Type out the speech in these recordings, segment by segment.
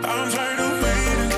I'm tired of waiting.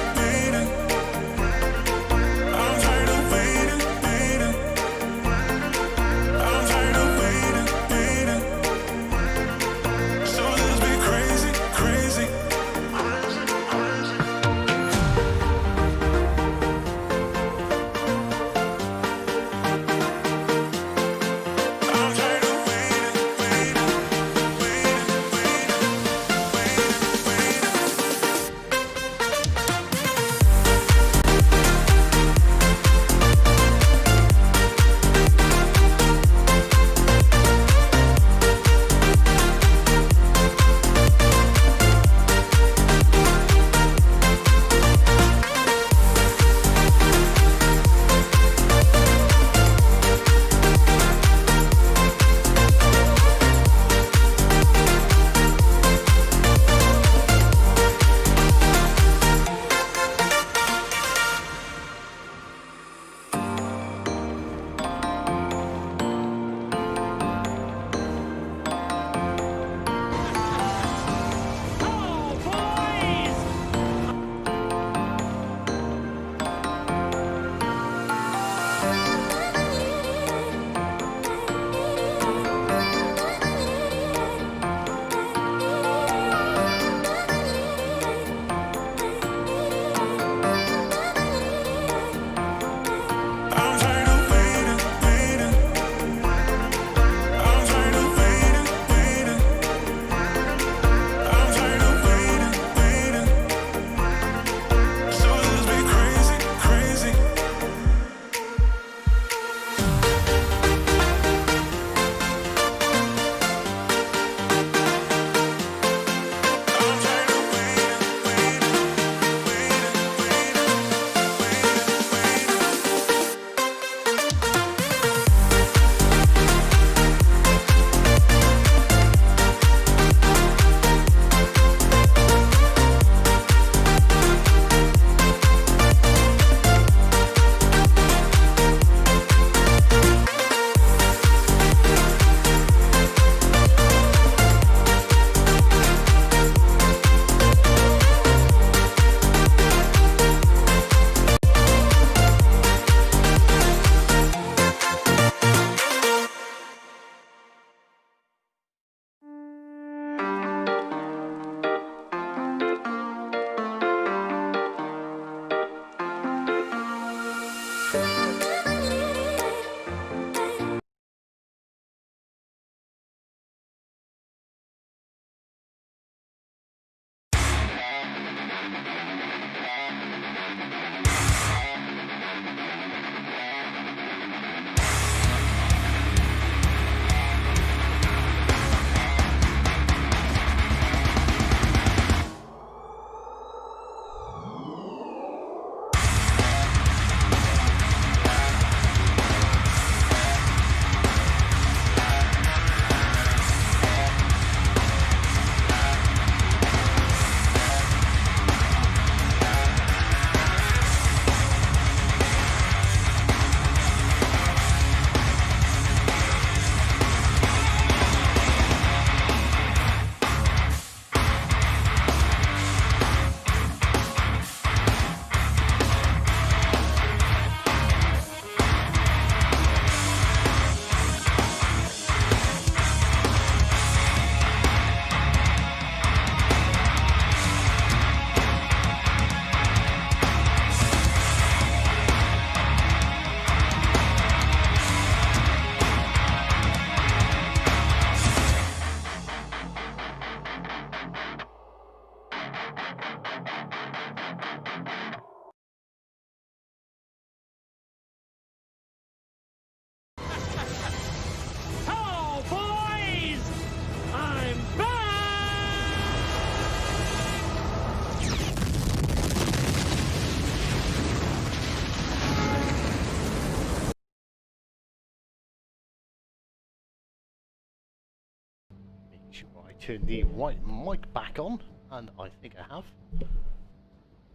turn the right mic back on, and I think I have.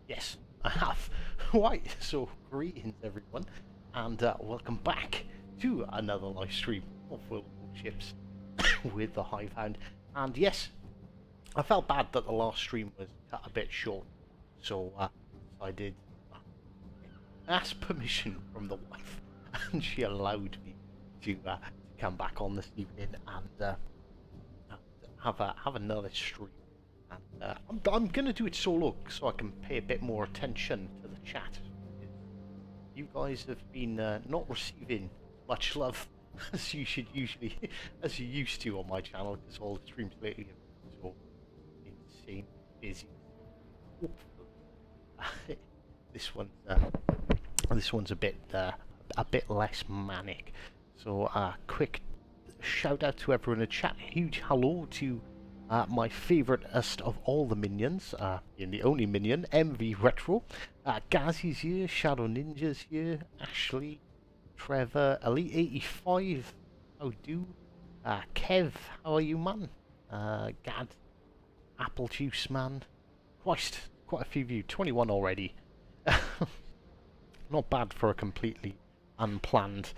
Yes, I have. Right, so greetings everyone, and welcome back to another live stream of World of Warships with the Hive Hound. And yes, I felt bad that the last stream was cut a bit short, so I did ask permission from the wife, and she allowed me to come back on this evening and have another stream. And I'm gonna do it solo so I can pay a bit more attention to the chat. You guys have been not receiving much love as you used to on my channel, because all the streams lately have been so insane busy. Hopefully, this one's a bit less manic. So quick shout out to everyone in the chat. Huge hello to my favouriteest of all the minions, and the only minion, MV Retro. Gazzy's here, Shadow Ninja's here, Ashley, Trevor, Elite 85, how do? Kev, how are you, man? Gad, Apple Juice, man. Christ, quite a few of you, 21 already. Not bad for a completely unplanned,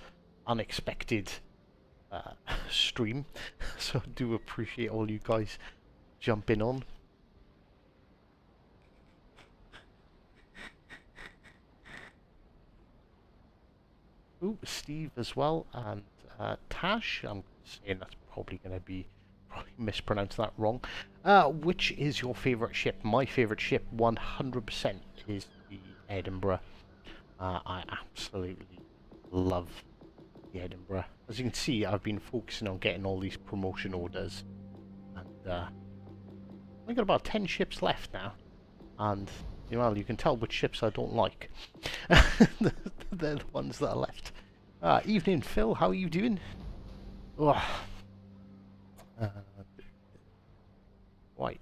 unexpected stream, so I do appreciate all you guys jumping on. Ooh, Steve as well, and Tash. I'm saying that's probably mispronounce that wrong. Which is your favourite ship? My favourite ship, 100%, is the Edinburgh. I absolutely love the Edinburgh. As you can see, I've been focusing on getting all these promotion orders, and I've got about 10 ships left now, and well, you can tell which ships I don't like. They're the ones that are left. Evening, Phil, how are you doing? Oh. Right.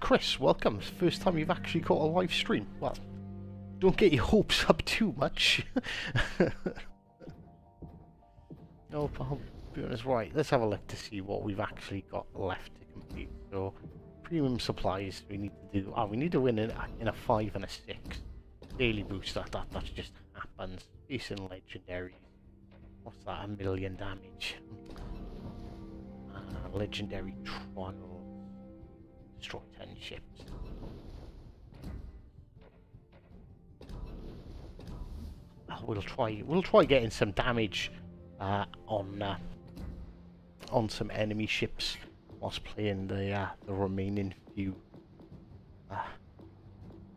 Chris, welcome. It's the first time you've actually caught a live stream. Well, don't get your hopes up too much. No, I'll be honest. Right, let's have a look to see what we've actually got left to complete. So, premium supplies we need to do. We need to win in a 5 and a 6. Daily boost, that just happens. Decent legendary. What's that? 1 million damage. Legendary trial. Destroy 10 ships. We'll try getting some damage on some enemy ships whilst playing the remaining few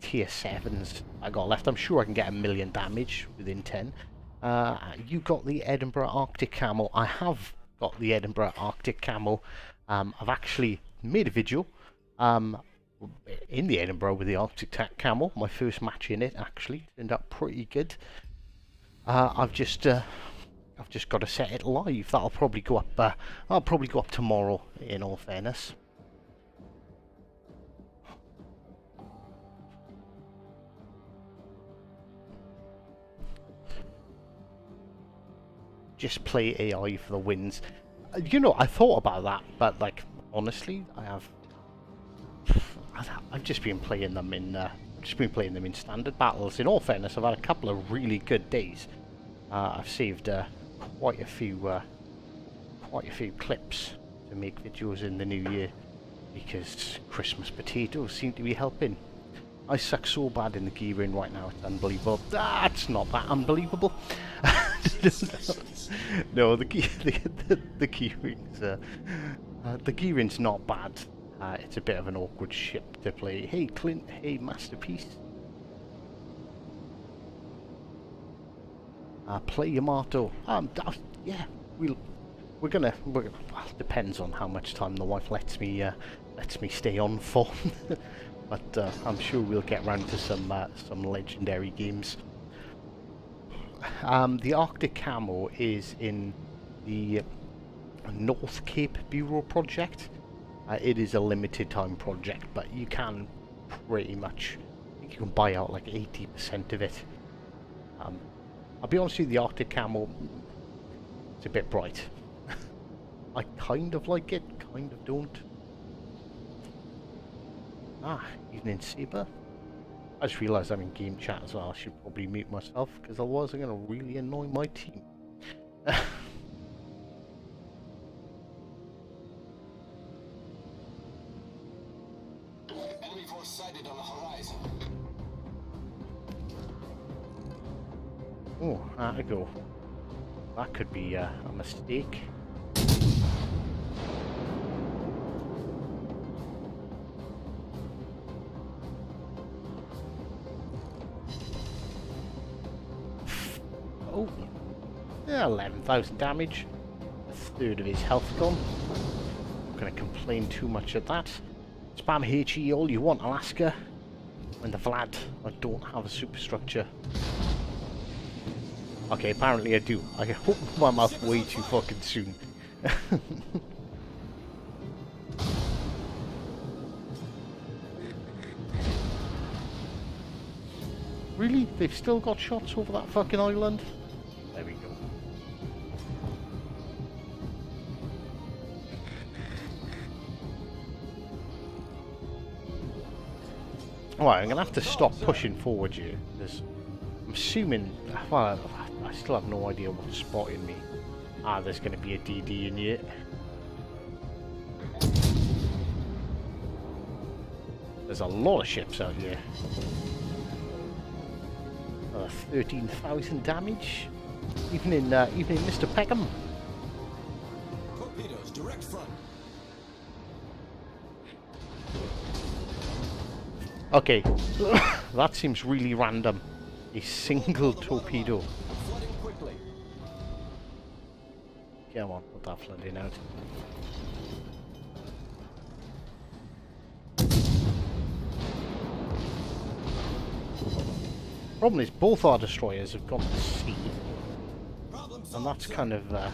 tier 7s I got left. I'm sure I can get 1 million damage within 10. You got the Edinburgh Arctic Camo. I have got the Edinburgh Arctic Camo. I've actually made a video in the Edinburgh with the Arctic Camo. My first match in it actually turned out pretty good. I've just got to set it live. That'll probably go up. I'll probably go up tomorrow, in all fairness. Just play AI for the wins. You know, I thought about that, but like honestly, I've just been playing them in standard battles. In all fairness, I've had a couple of really good days. I've saved quite a few clips to make videos in the new year, because Christmas potatoes seem to be helping. I suck so bad in the gearing right now, it's unbelievable. It's not that unbelievable. No, the gearing's not bad. It's a bit of an awkward ship to play. Hey Clint, hey Masterpiece. Play Yamato. Yeah, we're gonna. Well, depends on how much time the wife lets me stay on for. But I'm sure we'll get round to some legendary games. The Arctic Camo is in the North Cape Bureau project. It is a limited time project, but you can pretty much, I think you can buy out like 80% of it. I'll be honest with you, the Arctic Camo, It's a bit bright. I kind of like it, kind of don't. Ah, evening Saber. I just realised I'm in game chat as well. I should probably mute myself, because otherwise I'm going to really annoy my team. Enemy force sighted on the horizon. Oh, there we go. That could be a mistake. Oh, yeah, 11,000 damage. A third of his health gone. Not going to complain too much at that. Spam HE all you want, Alaska. When the Vlad, I don't have a superstructure. Okay, apparently I do. I opened my mouth way too fucking soon. Really? They've still got shots over that fucking island? There we go. Alright, I'm gonna have to stop pushing forward here. I'm assuming... Well, I still have no idea what's spotting me. Ah, there's gonna be a DD in here. There's a lot of ships out here. 13,000 damage. Even in Mr. Peckham. Torpedoes, direct front. Okay, that seems really random. A single torpedo. Flooding quickly. Come on, put that flooding out. Problem is, both our destroyers have gone to sea, and that's kind of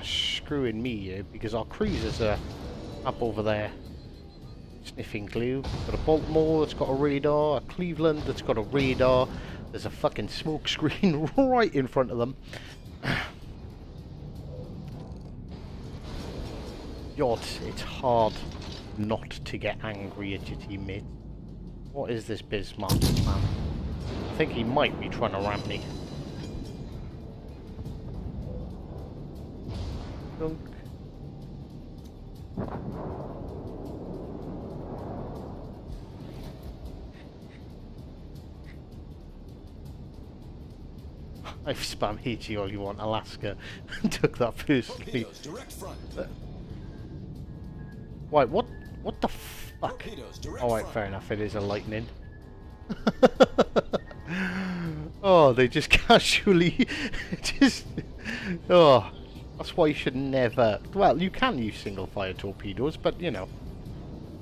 screwing me here, because our cruisers are up over there sniffing glue. Got a Baltimore that's got a radar, a Cleveland that's got a radar. There's a fucking smoke screen right in front of them. God, it's hard not to get angry at your teammates. What is this Bismarck man? I think he might be trying to ram me. Dunk. I've spam HE all you want, Alaska. Took that personally. Wait, what the fuck? Alright, fair enough, it is a lightning. Oh, they just casually oh, that's why you should never... Well, you can use single fire torpedoes, but you know,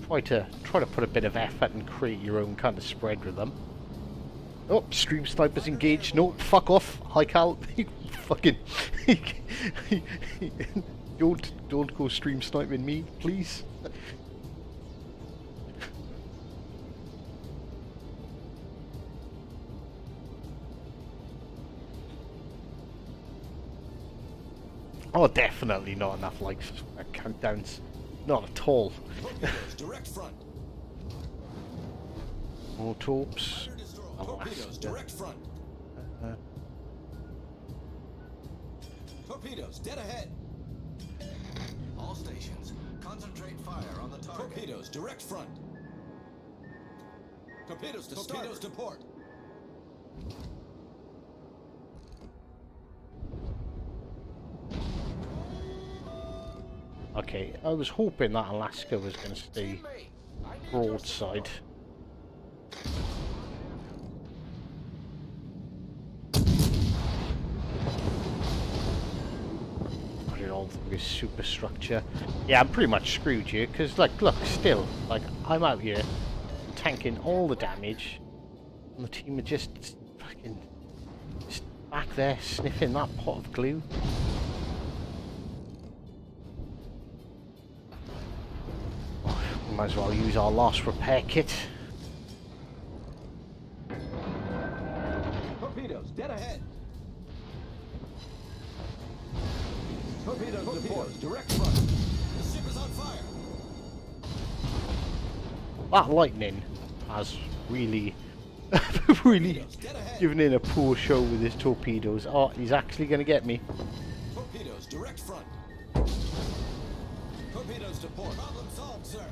try to put a bit of effort and create your own kind of spread with them. Oh, stream snipers engaged. No, fuck off. Hi Cal. Fucking don't go stream sniping me, please. Oh, definitely not enough likes for countdowns. Not at all. Direct front. More torps. Torpedoes, direct front. Torpedoes, dead ahead. All stations, concentrate fire on the target. Torpedoes, direct front. Torpedoes to torpedoes to port. Okay, I was hoping that Alaska was going to stay broadside. Put it all through his superstructure. Yeah, I'm pretty much screwed here, because, like, look, still, like, I'm out here tanking all the damage, and the team are just fucking just back there sniffing that pot of glue. Might as well use our last repair kit. Torpedoes, dead ahead. Torpedoes to port. Direct front. The ship is on fire. That lightning has really, really given in a poor show with his torpedoes. Oh, he's actually going to get me. Torpedoes direct front. Torpedoes to port. Problem solved, sir.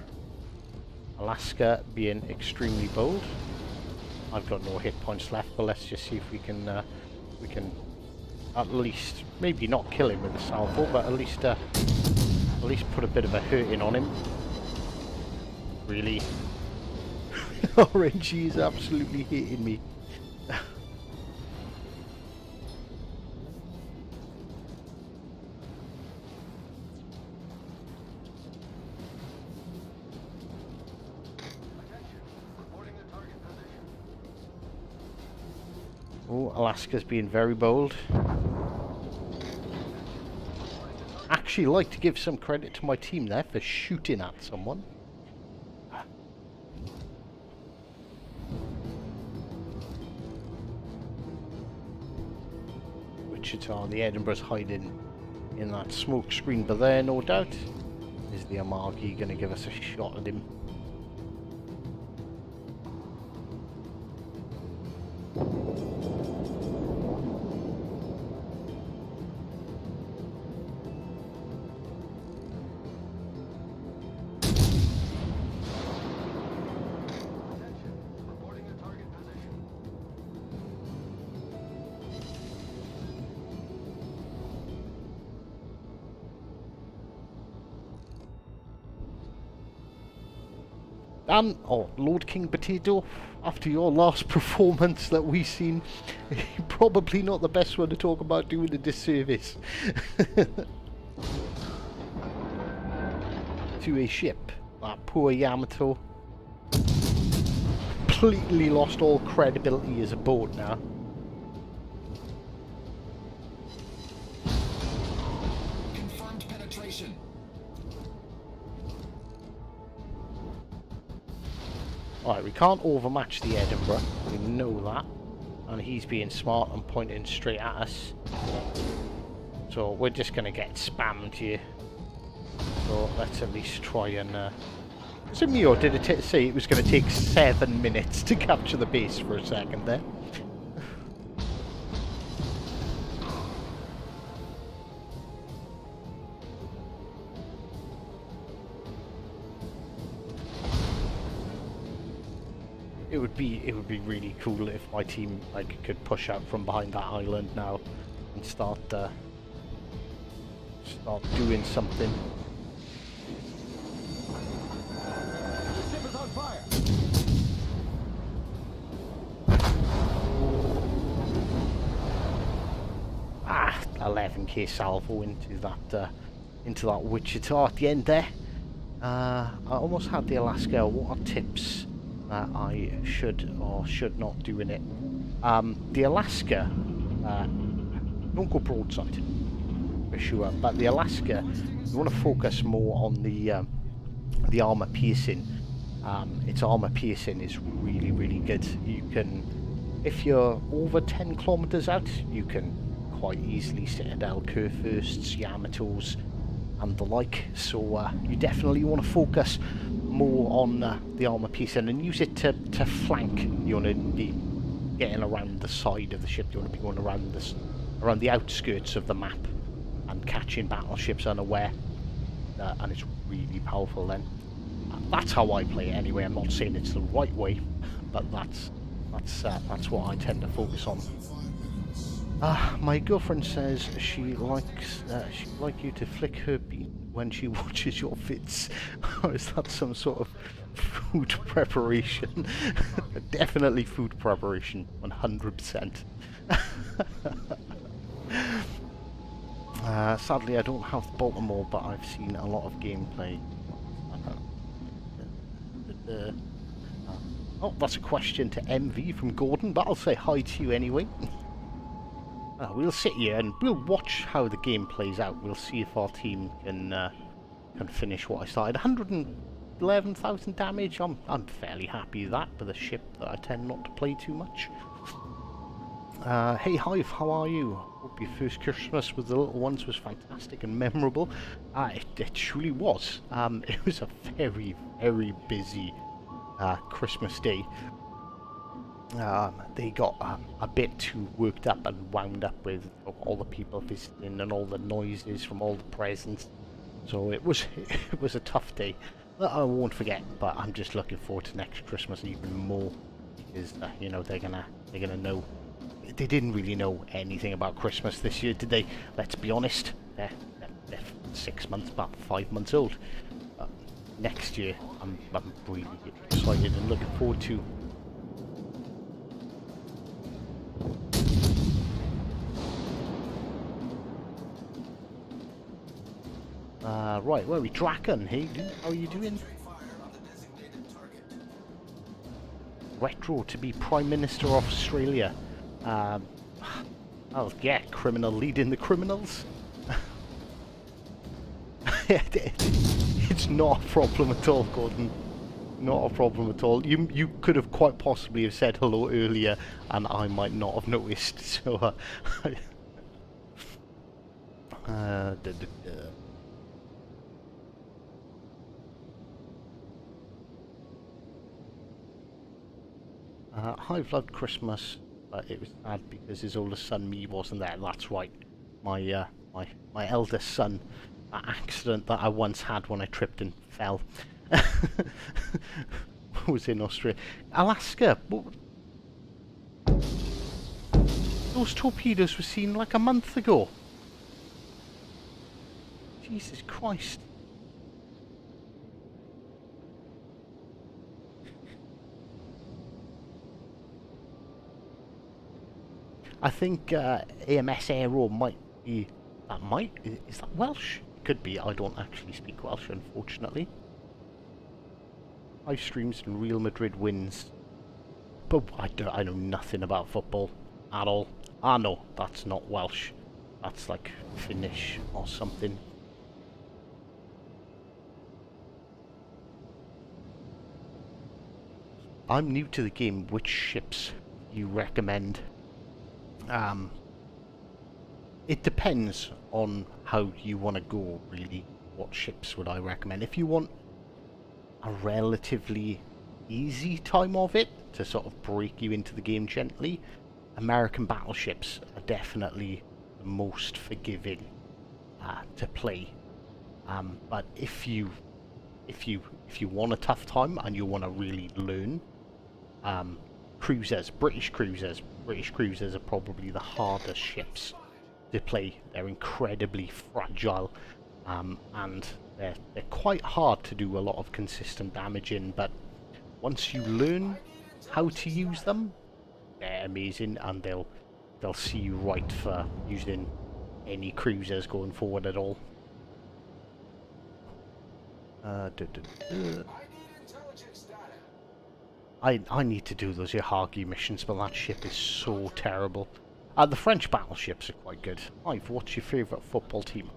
Alaska being extremely bold. I've got no hit points left, but let's just see if we can at least maybe not kill him with a salvo, but at least put a bit of a hurting on him. Really, RNG is absolutely hating me. Oh, Alaska's being very bold. Actually, like to give some credit to my team there for shooting at someone. Wichita, the Edinburgh's hiding in that smoke screen, but there, no doubt, is the Amagi going to give us a shot at him. And, oh, Lord King Potato, after your last performance that we've seen, probably not the best one to talk about doing a disservice to a ship. That poor Yamato completely lost all credibility as a boat now. Confirmed penetration. Alright, we can't overmatch the Edinburgh, we know that, and he's being smart and pointing straight at us, so we're just going to get spammed here. So let's at least try and... was it me, or did it say it was going to take 7 minutes to capture the base for a second there? It would be really cool if my team could push out from behind that island now and start doing something. The ship is on fire. Ah, 11k salvo into that Wichita at the end there. I almost had the Alaska. What are tips that I should or should not do in it? The Alaska, don't go broadside for sure, but the Alaska, you want to focus more on the armor piercing. Its armor piercing is really, really good. You can, if you're over 10 kilometers out, you can quite easily Citadel Kurfürsts, Yamatos, and the like. So you definitely want to focus more on the armor piercing and use it to flank. You want to be getting around the side of the ship. You want to be going around the outskirts of the map and catching battleships unaware. And it's really powerful then. That's how I play it anyway. I'm not saying it's the right way, but that's what I tend to focus on. My girlfriend says she'd like you to flick her bean when she watches your vids. Or is that some sort of food preparation? Definitely food preparation, 100%. Sadly, I don't have Baltimore, but I've seen a lot of gameplay. Oh, that's a question to MV from Gordon, but I'll say hi to you anyway. We'll sit here and we'll watch how the game plays out. We'll see if our team can finish what I started. 111,000 damage. I'm fairly happy with that with a ship that I tend not to play too much. Hey Hive, how are you? Hope your first Christmas with the little ones was fantastic and memorable. It truly was. It was a very, very busy Christmas day. They got a bit too worked up and wound up with all the people visiting and all the noises from all the presents. So it was it was a tough day that I won't forget. But I'm just looking forward to next Christmas even more because you know they're gonna know. They didn't really know anything about Christmas this year, did they? Let's be honest. They're 6 months, about 5 months old. Next year, I'm really excited and looking forward to. Right, where are we? Draken, hey, how are you doing? Retro to be Prime Minister of Australia. Oh yeah, criminal leading the criminals. It's not a problem at all, Gordon. Not a problem at all. You could have quite possibly have said hello earlier, and I might not have noticed. So, Hive loved Christmas, but it was sad because his oldest son, me, wasn't there. That's right. My eldest son, that accident that I once had when I tripped and fell, was in Australia. Alaska. Those torpedoes were seen like a month ago. Jesus Christ. I think AMS Aero might be... Is that Welsh? It could be. I don't actually speak Welsh, unfortunately. 5 streams and Real Madrid wins. But I know nothing about football at all. Ah no, that's not Welsh. That's like Finnish or something. I'm new to the game. Which ships you recommend? It depends on how you want to go, really. What ships would I recommend? If you want a relatively easy time of it, to sort of break you into the game gently, American battleships are definitely the most forgiving to play. But if you want a tough time and you want to really learn, British cruisers are probably the hardest ships to play. They're incredibly fragile, and they're quite hard to do a lot of consistent damage in, but once you learn how to use them, they're amazing, and they'll see you right for using any cruisers going forward at all. I need to do those Yahagi missions, but that ship is so terrible. The French battleships are quite good. Ive, what's your favourite football team?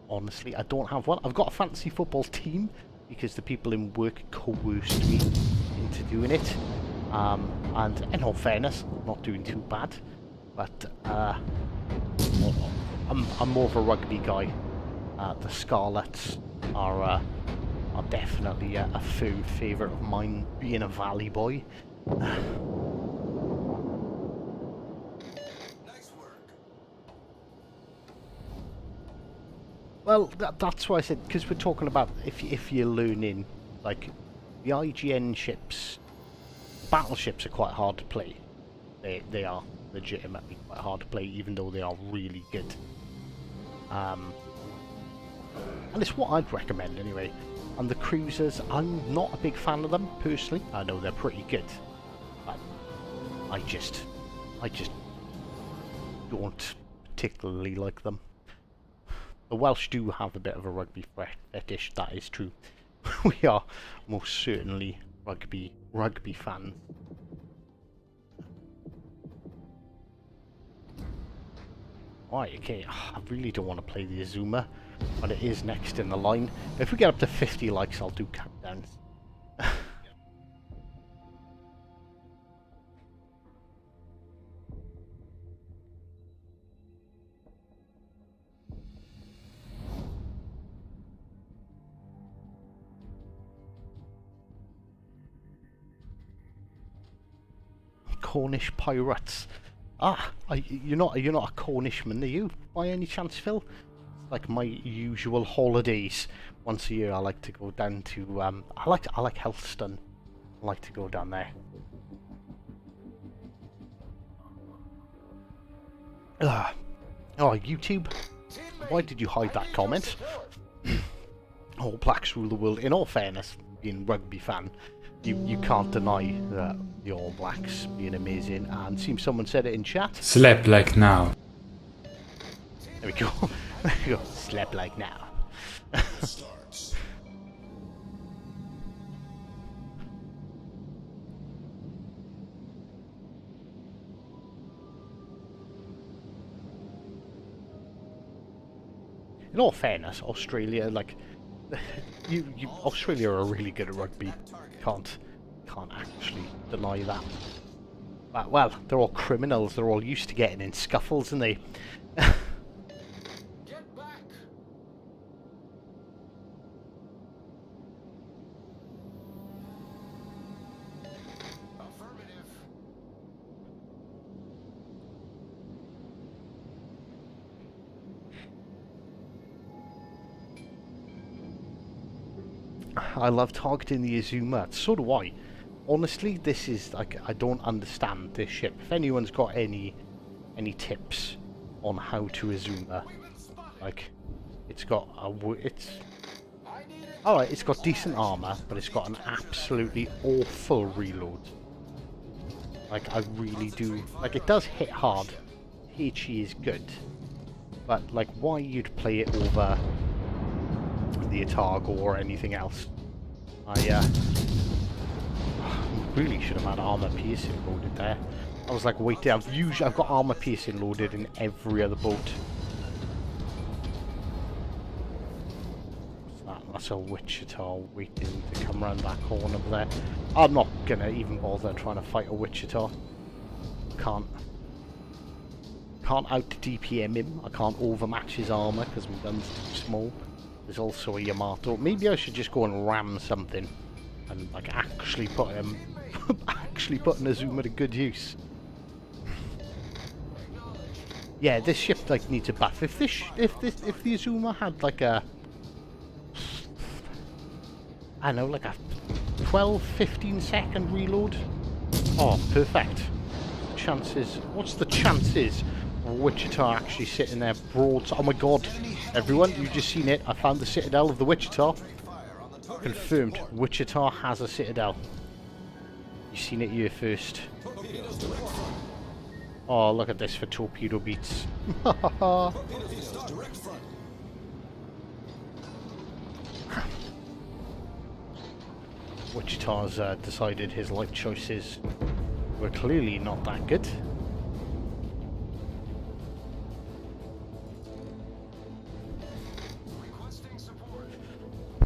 Honestly, I don't have one. I've got a fancy football team because the people in work coerced me into doing it. And in all fairness, I'm not doing too bad. But I'm more of a rugby guy. The Scarlets are definitely a firm favourite of mine, being a Valley boy. Well, that's why I said, because we're talking about if you're learning, like, the IGN ships, battleships are quite hard to play. They are legitimately quite hard to play, even though they are really good. And it's what I'd recommend anyway. And the cruisers, I'm not a big fan of them personally. I know they're pretty good, but I just don't particularly like them. The Welsh do have a bit of a rugby fetish, that is true. We are most certainly rugby fans. Right, okay, I really don't want to play the Azuma, but it is next in the line. If we get up to 50 likes, I'll do countdowns. Cornish pirates. You're not a Cornishman, are you? By any chance, Phil? It's like my usual holidays. Once a year, I like to go down to I like Helston. I like to go down there. Oh, YouTube. Why did you hide that comment? All Blacks rule the world. In all fairness, being a rugby fan, you can't deny that the All Blacks being amazing. And seems someone said it in chat. Slept like now. There we go. There we go. Slept like now. In all fairness, Australia, like, Australia are really good at rugby. Can't actually deny that. But, well, they're all criminals. They're all used to getting in scuffles, aren't they? Get back! Affirmative. I love targeting the Azuma. So do I. Honestly, this is like, I don't understand this ship. If anyone's got any tips on how to Azuma, like, it's got alright, it's got decent armor, but it's got an absolutely awful reload. Like, I really do, like, it does hit hard. HE is good, but like, why you'd play it over the Otago or anything else? I really should have had armor piercing loaded there. I was like, waiting. I've got armor piercing loaded in every other boat. What's that? That's a Wichita waiting to come around that corner there. I'm not gonna even bother trying to fight a Wichita. Can't out DPM him. I can't overmatch his armor because my gun's too small. There's also a Yamato. Maybe I should just go and ram something and like actually put him actually put an Azuma to good use. Yeah, this ship like needs a buff. If the Azuma had like a, I don't know, like a 12-15 second reload. Oh, perfect. Chances. What's the chances of Wichita actually sitting there broadside? Oh my god. Everyone, you've just seen it. I found the citadel of the Wichita. Confirmed. Wichita has a citadel. You've seen it here first. Oh, look at this for torpedo beats. Wichita's decided his life choices were clearly not that good.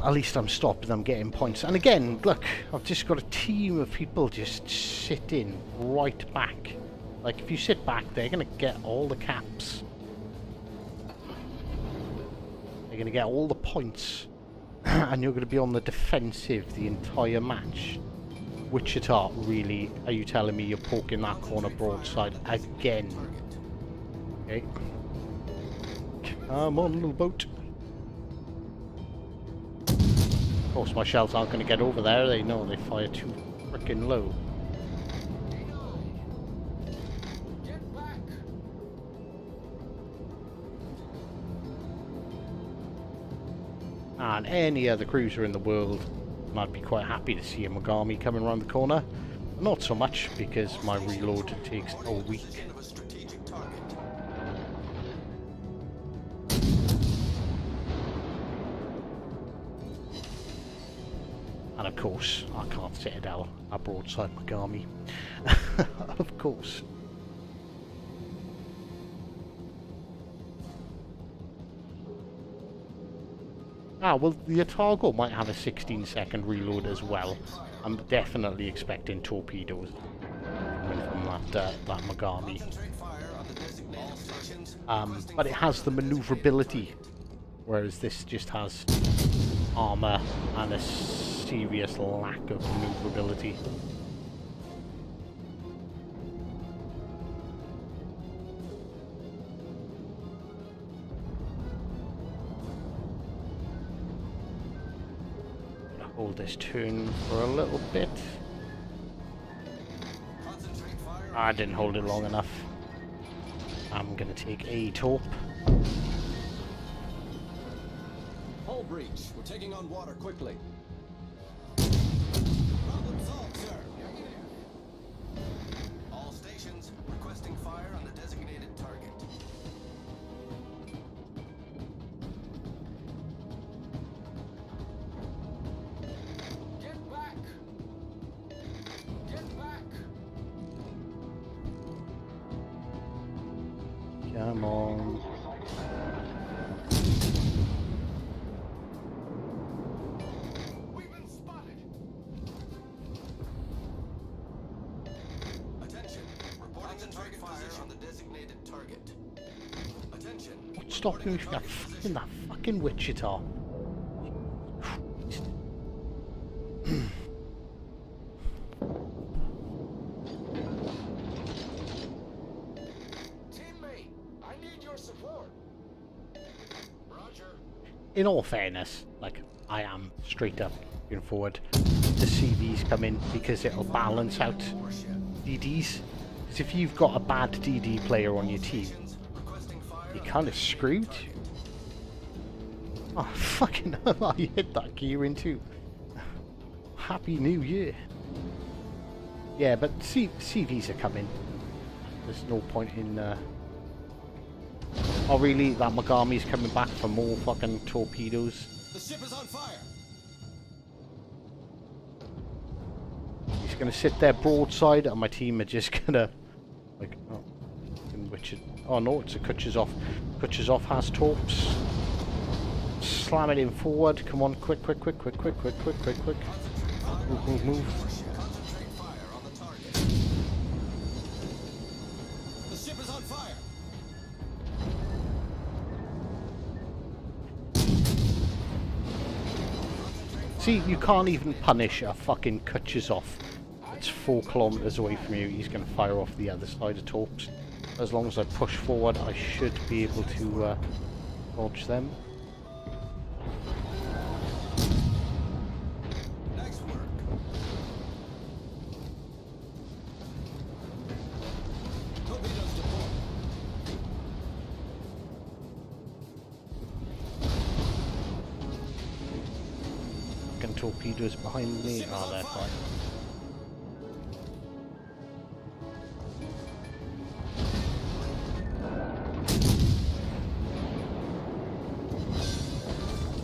At least I'm stopping them getting points. And again, look, I've just got a team of people just sitting right back. Like, if you sit back, they're going to get all the caps. They're going to get all the points. And you're going to be on the defensive the entire match. Wichita, really? Are you telling me you're poking that corner broadside again? Okay. Come on, little boat. Of course, my shells aren't going to get over there. They know they fire too freaking low. And any other cruiser in the world, and I'd be quite happy to see a Mogami coming around the corner. Not so much, because my reload takes a week. And of course, I can't citadel a broadside Mogami. Of course. Ah, well, the Otago might have a 16-second reload as well. I'm definitely expecting torpedoes coming from that Mogami. But it has the maneuverability, whereas this just has armor and a serious lack of maneuverability. Hold this turn for a little bit. Concentrate fire. I didn't hold it long enough. I'm gonna take a torp. Hull breach. We're taking on water quickly. Problem solved, sir. All stations requesting fire on the designated target. Get back! Get back! Come on. We've been spotted. Attention. Reporting the target position on the designated target. Attention. What's stopping me from that fucking Wichita? Christ. Teammate, I need your support. Roger. In all fairness, like, I am straight up going forward. The CVs come in because it'll balance out Warship. DDs. Because if you've got a bad DD player on your team, Stations requesting fire you're on the kind of designated screwed. target. Oh, fucking hell, I hit that gear in too. Happy New Year. Yeah, but CVs are coming. There's no point in... Oh, really? That Megami's coming back for more fucking torpedoes? The ship is on fire. He's gonna sit there broadside, and my team are just gonna... Like, oh... Oh no, it's a Kutcher's off. Kutcher's off has torps. Slam it in forward. Come on, quick. Concentrate fire Move. Warship. Concentrate fire on the target. The ship is on fire. See, you can't even punish a fucking Kutcher's off. It's 4 kilometers away from you. He's gonna fire off the other side of torps. As long as I push forward, I should be able to dodge them. Nice work. Torpedoes to port. Fucking torpedoes behind me. Oh, they're fine.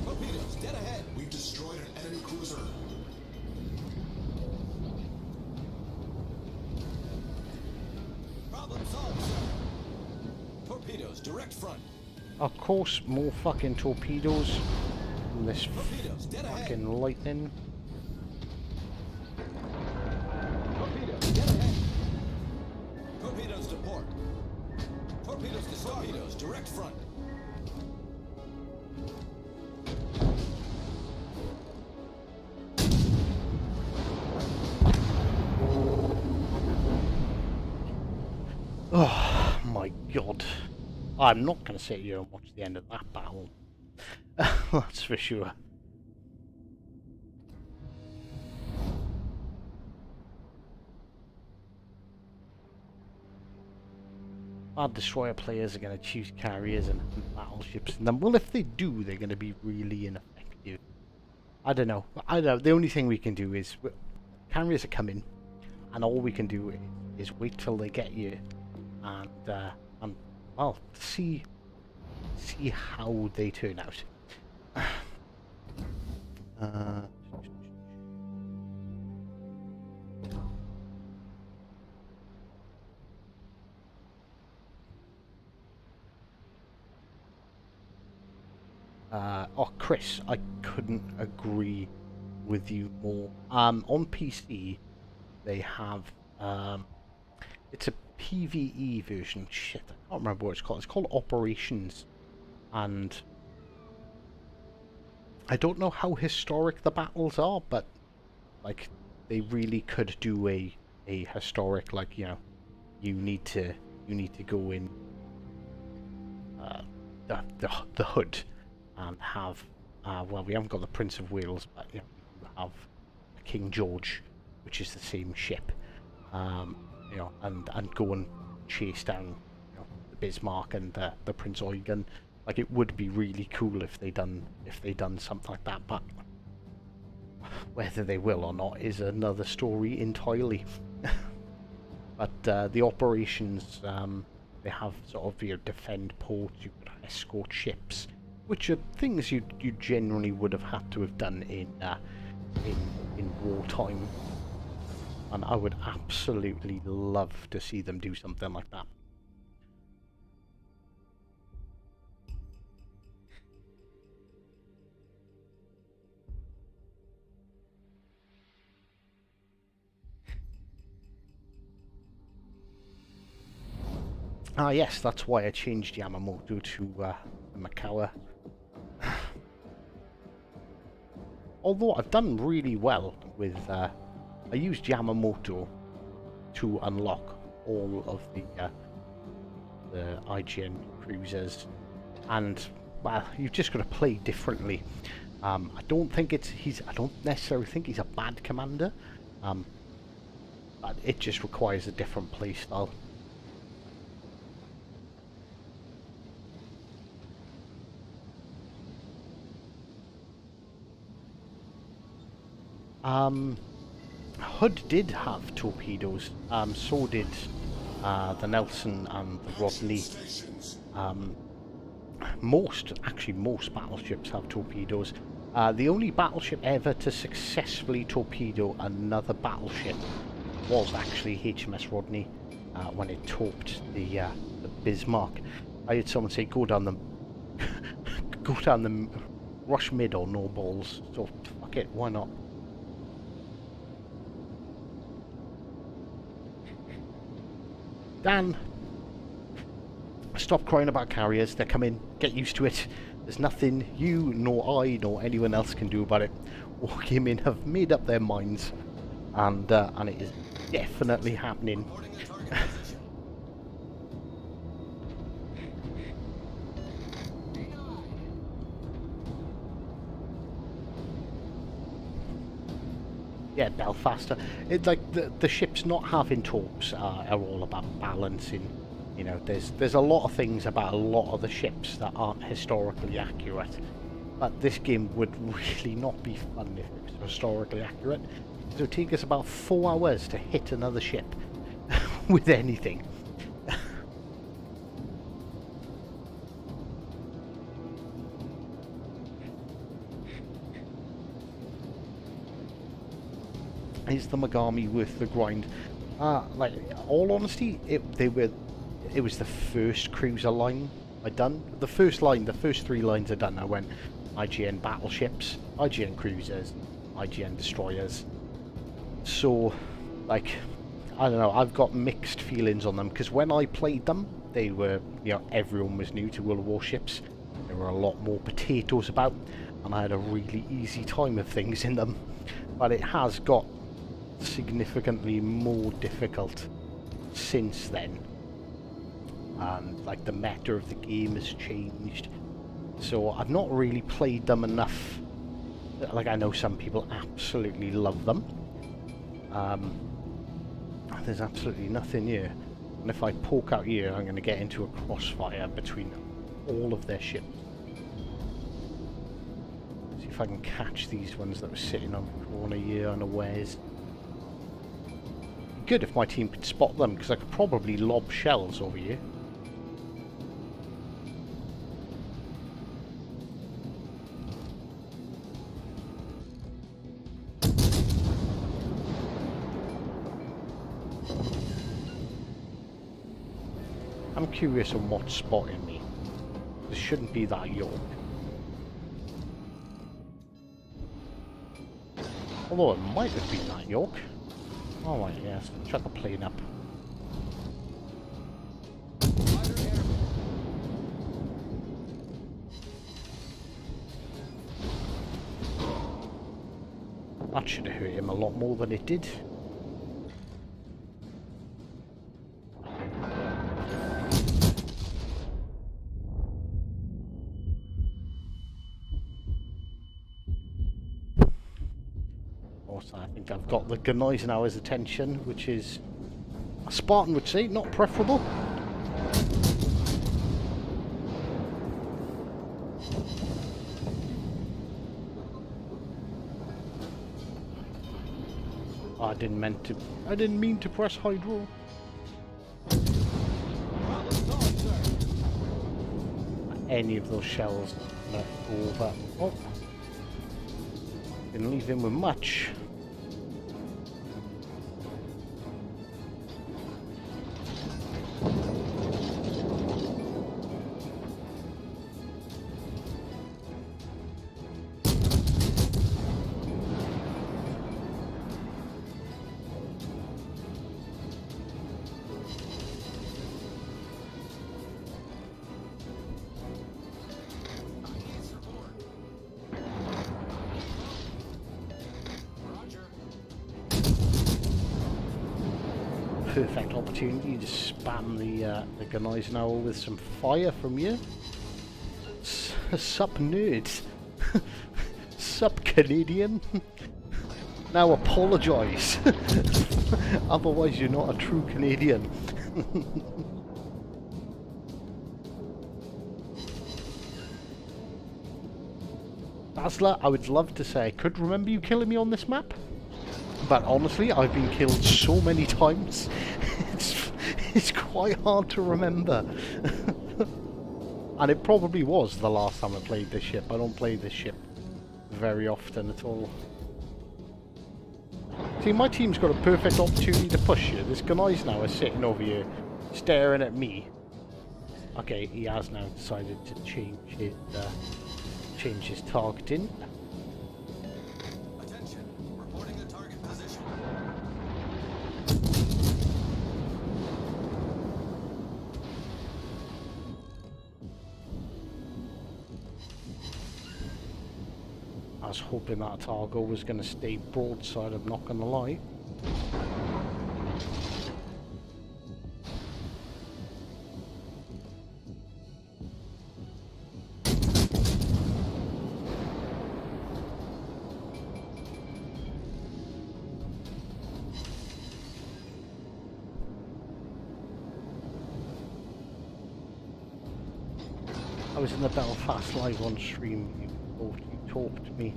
Torpedoes dead ahead. We've destroyed an enemy cruiser. Problem solved, sir. Torpedoes direct front. Of course, more fucking torpedoes. From this Torpedoes dead ahead. fucking lightning. Torpedoes dead ahead. Torpedoes to port. Torpedoes to torpedoes direct front. Oh my god. I'm not going to sit here and watch the end of that battle. That's for sure. Bad destroyer players are going to choose carriers and battleships in them. Well, if they do, they're going to be really ineffective. I don't know. The only thing we can do is... Carriers are coming, and all we can do is wait till they get here. And well, see how they turn out. Oh, Chris, I couldn't agree with you more. On PC, they have it's a PvE version. Shit, I can't remember what it's called. It's called Operations, and I don't know how historic the battles are, but like they really could do a historic, like, you know, you need to go in the hood and have well, we haven't got the Prince of Wales, but you know, have a King George, which is the same ship, you know, and go and chase down, you know, the Bismarck and the Prince Eugen. Like, it would be really cool if they done something like that, but whether they will or not is another story entirely. But the operations, they have sort of your defend ports, you could escort ships, which are things you generally would have had to have done in wartime. And I would absolutely love to see them do something like that. Ah yes, that's why I changed Yamamoto to Makawa. Although I've done really well with, I used Yamamoto to unlock all of the IGN cruisers, and well, you've just got to play differently. I don't necessarily think he's a bad commander, but it just requires a different play style. Hood did have torpedoes, so did the Nelson and the Rodney. Most battleships have torpedoes. The only battleship ever to successfully torpedo another battleship was actually HMS Rodney, when it torped the Bismarck. I had someone say, go down the rush mid or no balls, so fuck it, why not? Dan, stop crying about carriers. They're coming. Get used to it. There's nothing you, nor I, nor anyone else can do about it. Wargaming have made up their minds, and it is definitely happening. Yeah, Belfast. It's like the ships not having torps are all about balancing. You know, there's a lot of things about a lot of the ships that aren't historically accurate, but this game would really not be fun if it was historically accurate. It would take us about 4 hours to hit another ship with anything. Is the Megami worth the grind? Like, all honesty, it was the first cruiser line I'd done. The first 3 lines I'd done, I went IGN battleships, IGN cruisers, IGN destroyers. So, like, I don't know, I've got mixed feelings on them, because when I played them, they were, you know, everyone was new to World of Warships. There were a lot more potatoes about, and I had a really easy time of things in them. But it has got significantly more difficult since then, and like the meta of the game has changed, so I've not really played them enough. Like, I know some people absolutely love them. There's absolutely nothing here, and if I poke out here, I'm going to get into a crossfire between all of their ships. See if I can catch these ones that were sitting on the corner here unawares. Good if my team could spot them, because I could probably lob shells over here. I'm curious on what's spotting me. This shouldn't be that York. Although it might have been that York. Oh right, yes, chuck a plane up. That should have hurt him a lot more than it did. course, I think I've got the Gneisenauer's attention, which is, a Spartan would say, not preferable. I didn't mean to press hydro. Any of those shells gonna go over. Oh, didn't leave him with much. Perfect opportunity to spam the Gneisenauer with some fire from you. Sup nerds. Sup Canadian. Now apologise. Otherwise you're not a true Canadian. Dazzler, I would love to say I could remember you killing me on this map. But honestly, I've been killed so many times, it's quite hard to remember. And it probably was the last time I played this ship. I don't play this ship very often at all. See, my team's got a perfect opportunity to push you. This guy's now sitting over here, staring at me. Okay, he has now decided to change his targeting. I was hoping that Targo was going to stay broadside, I'm not going to lie. I was in the Belfast live on stream. You talked to me.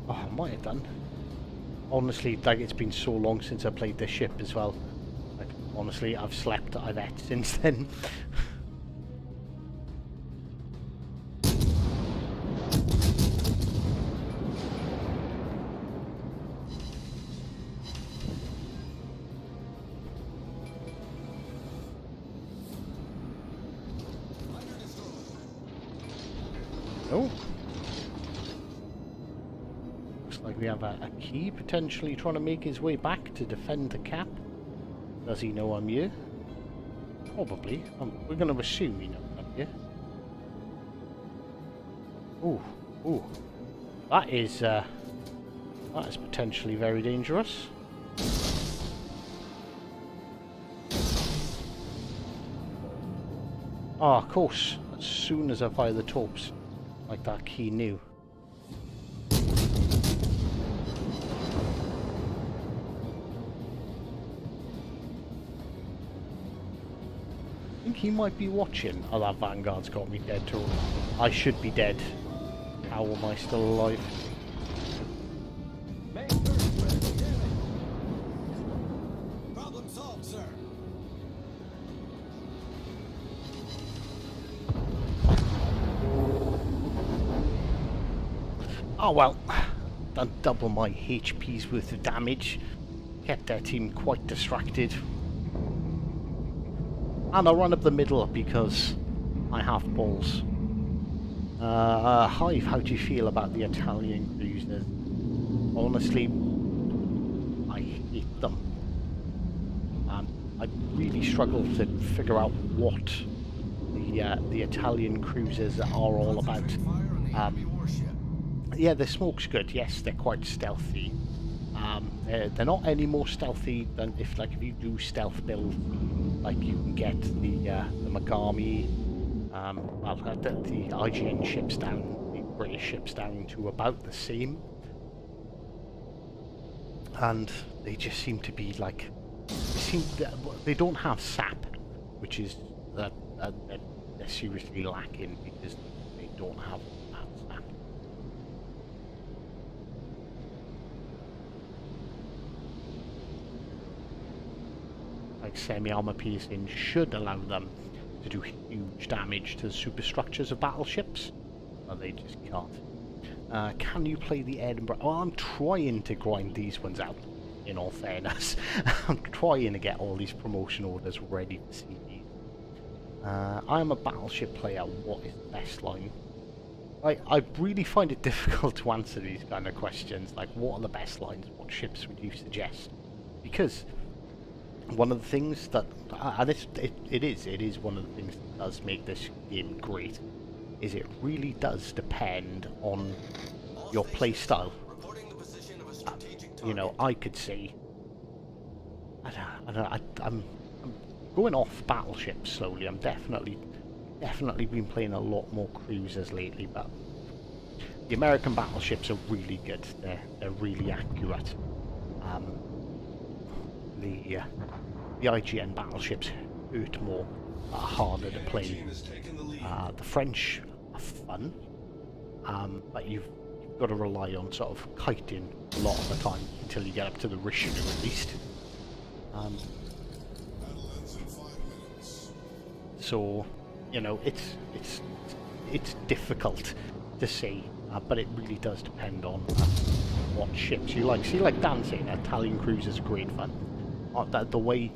Oh, I might have done. Honestly, like, it's been so long since I played this ship as well. Like, honestly, I've slept, I've ate since then. Oh. Like we have a key potentially trying to make his way back to defend the cap. Does he know I'm here? Probably. We're going to assume he knows I'm here. Ooh, ooh. That is potentially very dangerous. Ah, of course. As soon as I fire the torps, like that key knew. I think he might be watching. Oh, that Vanguard's got me dead too. I should be dead. How am I still alive? Problem solved, sir. Oh well, done double my HP's worth of damage. Kept their team quite distracted. And I run up the middle because I have balls. Hive, how do you feel about the Italian cruisers? Honestly, I hate them. I really struggle to figure out what the Italian cruisers are all about. Yeah, the smoke's good. Yes, they're quite stealthy. They're not any more stealthy than if you do stealth build, like you can get the Megami, well, the IGN ships down, the British ships down to about the same. and they just seem to be like, they don't have sap, which is that they're seriously lacking because they don't have that sap. Like semi-armor piercing should allow them to do huge damage to the superstructures of battleships, but they just can't. Can you play the Edinburgh? Well, I'm trying to grind these ones out, in all fairness. I'm trying to get all these promotion orders ready for CDs. I am a battleship player. What is the best line? I really find it difficult to answer these kind of questions, like what are the best lines, what ships would you suggest? Because one of the things that, and it is one of the things that does make this game great, is it really does depend on your play style. You know, I could say, I'm going off battleships slowly. I'm definitely been playing a lot more cruisers lately, but the American battleships are really good. They're really accurate. The IGN battleships hurt more, are harder to play. The French are fun, but you've got to rely on sort of kiting a lot of the time until you get up to the Richelieu at least. So, you know, it's difficult to say, but it really does depend on what ships you like. See, like Dan saying, Italian cruisers are great fun. The way,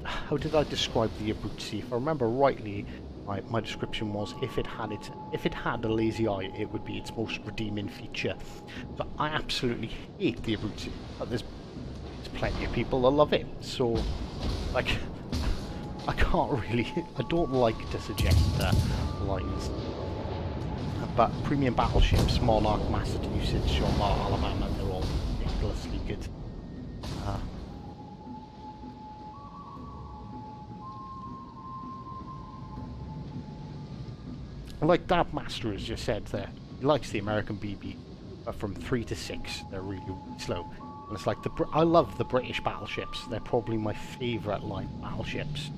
how did I describe the Abruzzi? If I remember rightly, my description was if it had a lazy eye, it would be its most redeeming feature. So I absolutely hate the Abruzzi, but there's plenty of people that love it. So, like, I don't like to suggest lines. But premium battleships, Monarch, Massachusetts, Jean Bart, Alabama, they're all ridiculously good. Like Dab Master has just said there, he likes the American BB, but from 3 to 6 they're really, really slow. And it's like I love the British battleships. They're probably my favourite line battleships,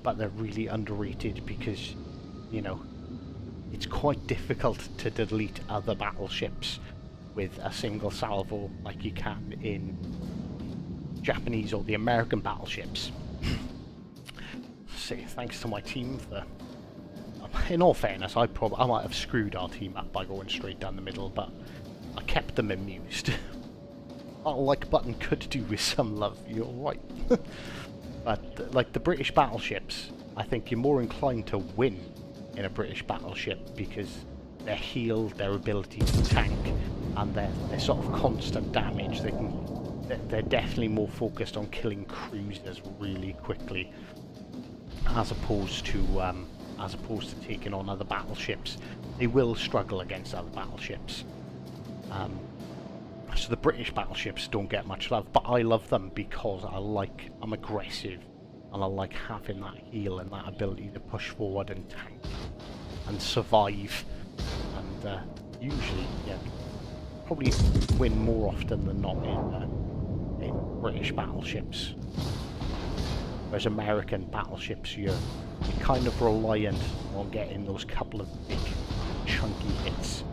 but they're really underrated because, you know, it's quite difficult to delete other battleships with a single salvo like you can in Japanese or the American battleships. So thanks to my team for. In all fairness, I might have screwed our team up by going straight down the middle, but I kept them amused. Our like button could do with some love, you're right. But like the British battleships, I think you're more inclined to win in a British battleship because their heal, their ability to tank, and their sort of constant damage. They're definitely more focused on killing cruisers really quickly, as opposed to taking on other battleships. They will struggle against other battleships. So the British battleships don't get much love, but I love them because I'm aggressive and I like having that heal and that ability to push forward and tank and survive. And usually, yeah, probably win more often than not in British battleships. Whereas American battleships, you're kind of reliant on getting those couple of big, chunky hits.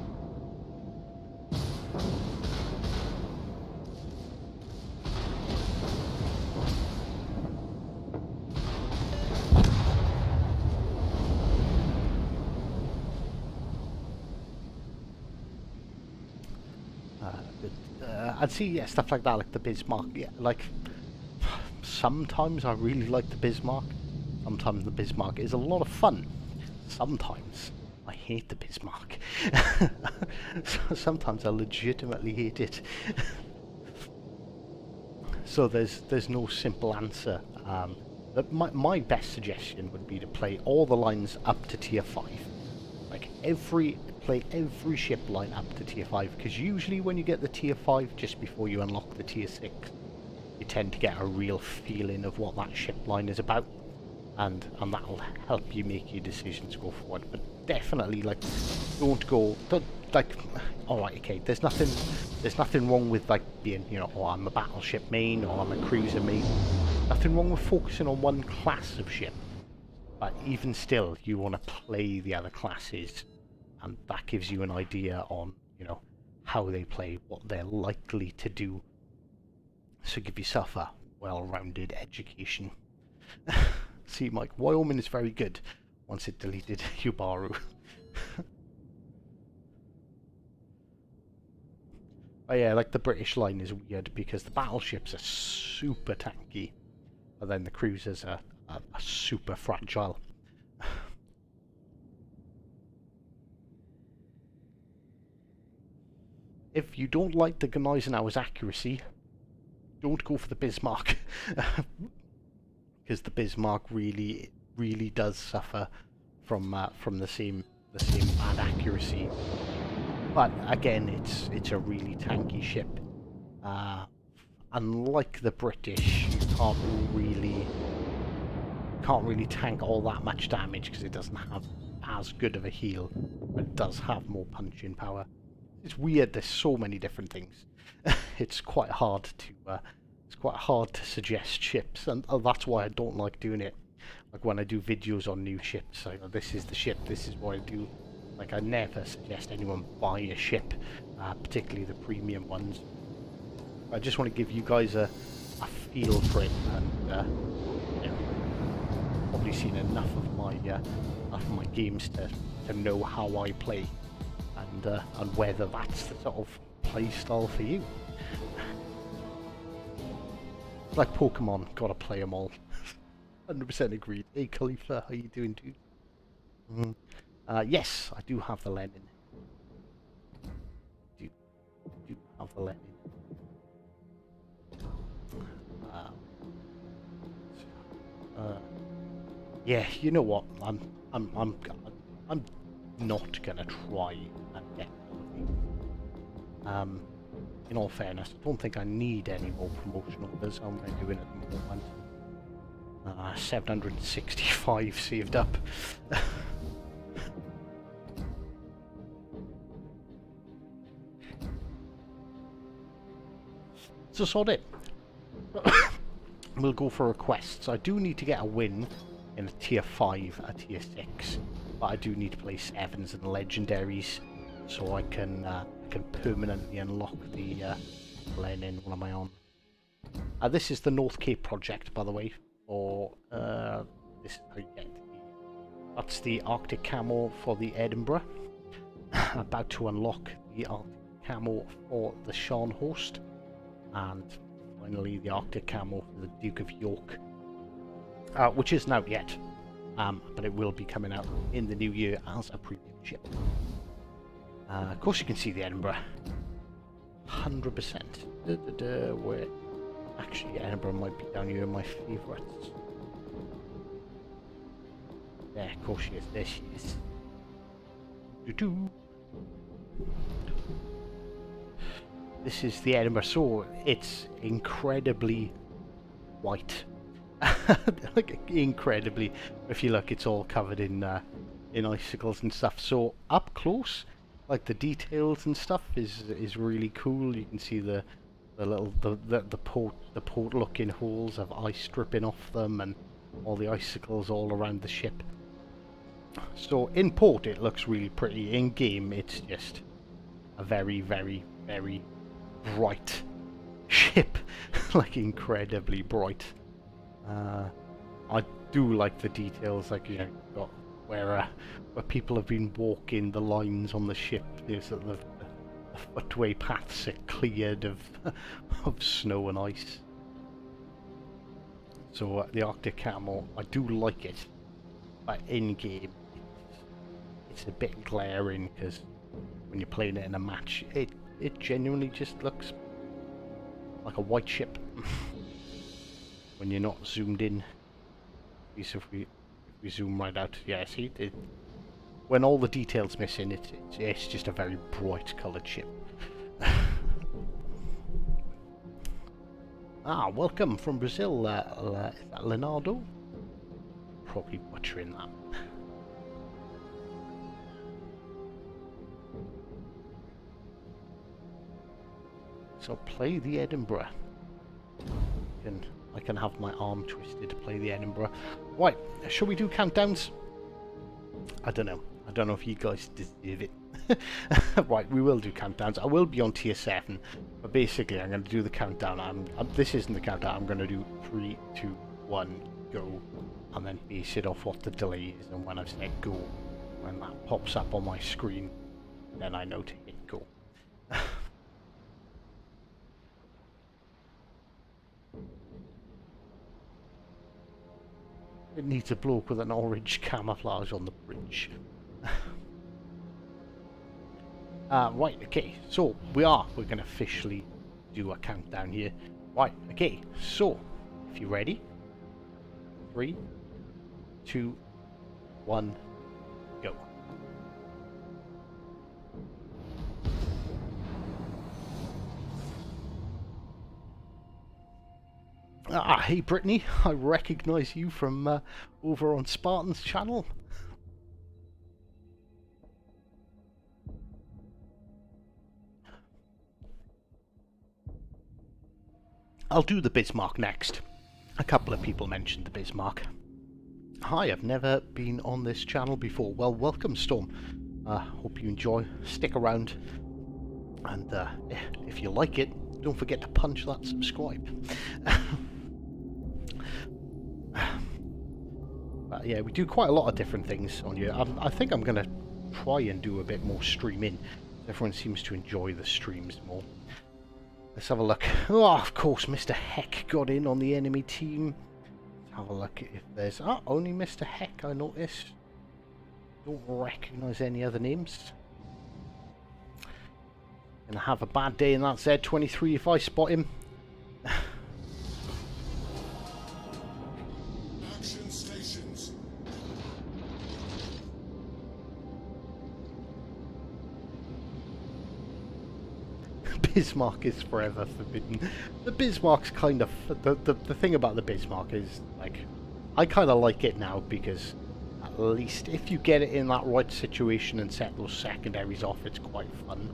I'd see, yeah, stuff like that, like the Bismarck. Yeah, like sometimes I really like the Bismarck. Sometimes the Bismarck is a lot of fun. Sometimes I hate the Bismarck. Sometimes I legitimately hate it. So there's no simple answer. My best suggestion would be to play all the lines up to tier 5. Like play every ship line up to tier 5, because usually when you get the tier 5 just before you unlock the tier 6, you tend to get a real feeling of what that ship line is about. and that'll help you make your decisions go forward. But definitely, like, don't like, all right, okay, there's nothing wrong with like being, you know, oh, I'm a battleship main or I'm a cruiser main. Nothing wrong with focusing on one class of ship, but even still, you want to play the other classes, and that gives you an idea on, you know, how they play, what they're likely to do. So give yourself a well-rounded education. See, Mike, Wyoming is very good once it deleted Ubaru. But yeah, like the British line is weird because the battleships are super tanky, but then the cruisers are super fragile. If you don't like the Gneisenauer's accuracy, don't go for the Bismarck. Because the Bismarck really does suffer from the same bad accuracy. But again, it's a really tanky ship. Unlike the British, you can't really tank all that much damage because it doesn't have as good of a heal, but it does have more punching power. It's weird. There's so many different things. It's quite hard to suggest ships, and that's why I don't like doing it. Like when I do videos on new ships, this is the ship, this is what I do. Like, I never suggest anyone buy a ship, particularly the premium ones. I just want to give you guys a feel for it, and you know, probably seen enough of my games to know how I play, and whether that's the sort of play style for you. Like Pokemon, gotta play them all. 100% agreed. Hey Khalifa, how you doing, dude? Yes, I do have the Lenin. Do have the Lenin. Yeah, you know what? I'm not gonna try and get in all fairness, I don't think I need any more promotional orders. I'm going to do it at the moment. 765 saved up. So sod it. We'll go for requests. I do need to get a win in a tier 5, a tier 6, but I do need to play 7s and legendaries so I can permanently unlock the Lenin. What am I on? This is the North Cape project, by the way. Or this is how you get that's the Arctic Camo for the Edinburgh. About to unlock the Arctic Camo for the Scharnhorst, and finally the Arctic Camo for the Duke of York, which isn't out yet, but it will be coming out in the new year as a premium ship. Of course you can see the Edinburgh. 100%. Where actually Edinburgh might be down here in my favourites. There, of course she is. There she is. This is the Edinburgh, so it's incredibly white. Like, incredibly. If you look, it's all covered in icicles and stuff. So up close, like the details and stuff is really cool. You can see the port looking holes of ice dripping off them, and all the icicles all around the ship. So in port it looks really pretty. In game it's just a very, very, very bright ship. Like, incredibly bright. I do like the details, like, you know, got where people have been walking the lines on the ship. There's the footway paths are cleared of snow and ice. So the Arctic Camo, I do like it, but in game it's a bit glaring, because when you're playing it in a match, it genuinely just looks like a white ship when you're not zoomed in. So if we zoom right out, yeah, see, when all the details missing, it's just a very bright coloured ship. Welcome from Brazil, is that Leonardo? probably butchering that. So play the Edinburgh. I can have my arm twisted to play the Edinburgh. Right, shall we do countdowns? I don't know. I don't know if you guys deserve it. Right, we will do countdowns. I will be on tier 7, but basically I'm going to do the countdown. This isn't the countdown. I'm going to do 3, 2, 1, go, and then base it off what the delay is, and when I've said go, when that pops up on my screen, then I know to hit go. It needs a bloke with an orange camouflage on the bridge. Right, okay, so we're going to officially do a countdown here. Right, okay, so if you're ready, 3, 2, 1, go. Hey Brittany, I recognise you from over on Spartan's channel. I'll do the Bismarck next. A couple of people mentioned the Bismarck. Hi, I've never been on this channel before. Well, welcome Storm. Hope you enjoy. Stick around. And if you like it, don't forget to punch that subscribe. Yeah, we do quite a lot of different things on here. I think I'm going to try and do a bit more streaming. Everyone seems to enjoy the streams more. Let's have a look. Oh, of course, Mr. Heck got in on the enemy team. Let's have a look if there's... Oh, only Mr. Heck, I noticed. Don't recognise any other names. Gonna have a bad day in that Z23 if I spot him. Action stations. Bismarck is forever forbidden. The Bismarck's kind of... The thing about the Bismarck is, like, I kind of like it now because at least if you get it in that right situation and set those secondaries off, it's quite fun.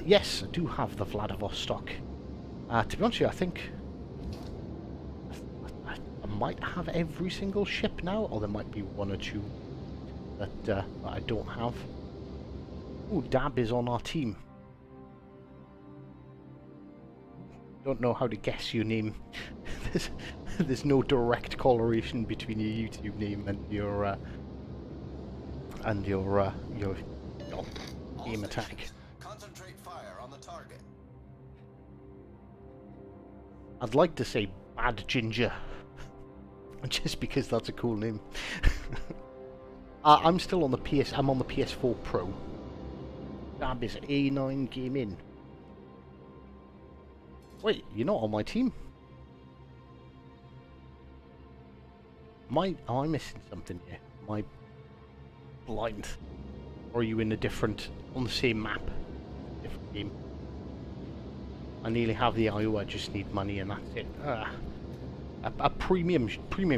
Yes, I do have the Vladivostok. To be honest with you, I think I might have every single ship now, or there might be one or two that I don't have. Oh, Dab is on our team. Don't know how to guess your name. There's no direct correlation between your YouTube name and your game attack. Concentrate fire on the target. I'd like to say Bad Ginger, just because that's a cool name. I'm still on the PS. I'm on the PS4 Pro. Dab is A9 game in. Wait, you're not on my team? Am I missing something here? Am I blind? Or are you in a different, on the same map? Different game. I nearly have the IO, I just need money and that's it. A premium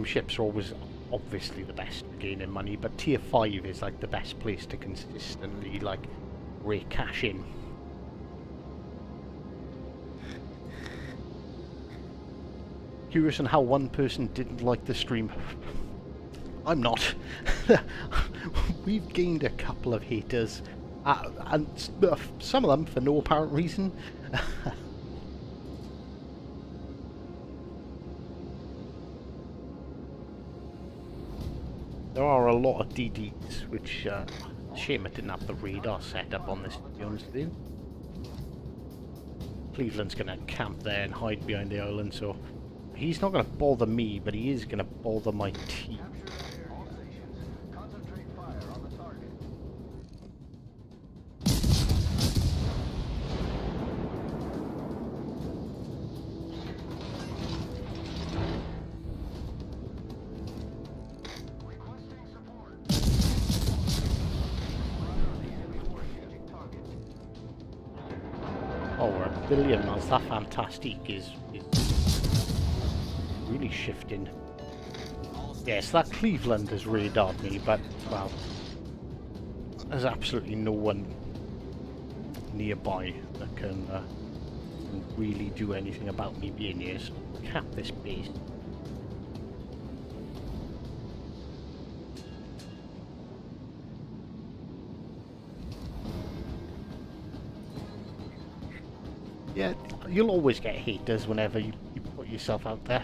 ships are always obviously the best for gaining money, but tier 5 is like the best place to consistently like rake cash in. Curious on how one person didn't like the stream. I'm not. We've gained a couple of haters, and some of them for no apparent reason. There are a lot of DDs, which shame I didn't have the radar set up on this, to be honest with you. Cleveland's going to camp there and hide behind the island, so he's not going to bother me, but he is going to bother my team. Oh, we're a billion miles. That fantastic is really shifting. Yes, that Cleveland has radarred me, but, well, there's absolutely no one nearby that can really do anything about me being here, so cap this base. Yeah, you'll always get haters whenever you put yourself out there.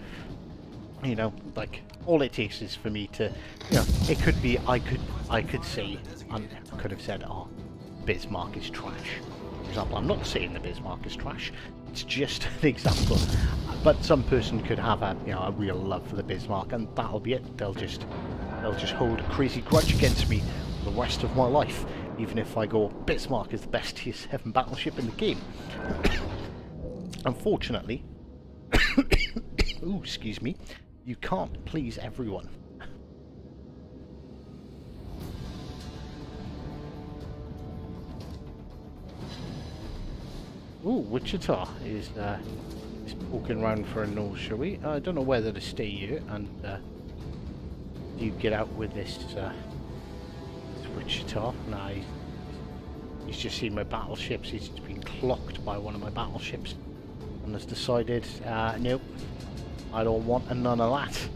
You know, like, all it takes is for me to, you know, it could be, I could say, I could have said, oh, Bismarck is trash. For example, I'm not saying the Bismarck is trash, it's just an example. But some person could have a, you know, a real love for the Bismarck, and that'll be it. They'll just hold a crazy grudge against me for the rest of my life, even if I go, Bismarck is the best tier 7 battleship in the game. Unfortunately, ooh, excuse me, you can't please everyone. Ooh, Wichita is poking around for a nose, shall we? I don't know whether to stay here and do you get out with this Wichita. Nah, he's just seen my battleships. He's just been clocked by one of my battleships and has decided, nope, I don't want none of that.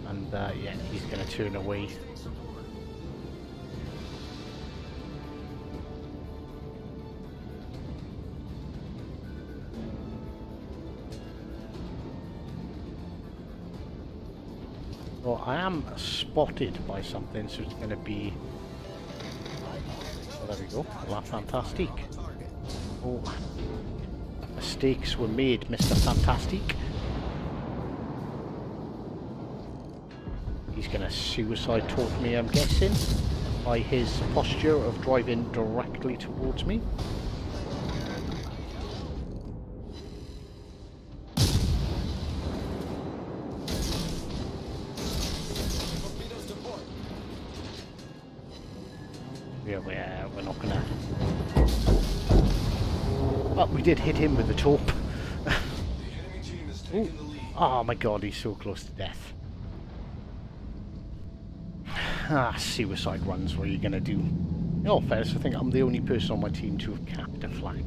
And yeah, he's going to turn away. Well, I am spotted by something, so it's going to be... Oh, there we go. La Fantastique. Oh, mistakes were made, Mr. Fantastique. He's going to suicide talk me, I'm guessing, by his posture of driving directly towards me. Yeah, we're not gonna... Oh, we did hit him with the torp. Oh my god, he's so close to death. Ah, suicide runs, what are you gonna do? In all fairness, I think I'm the only person on my team to have capped a flag.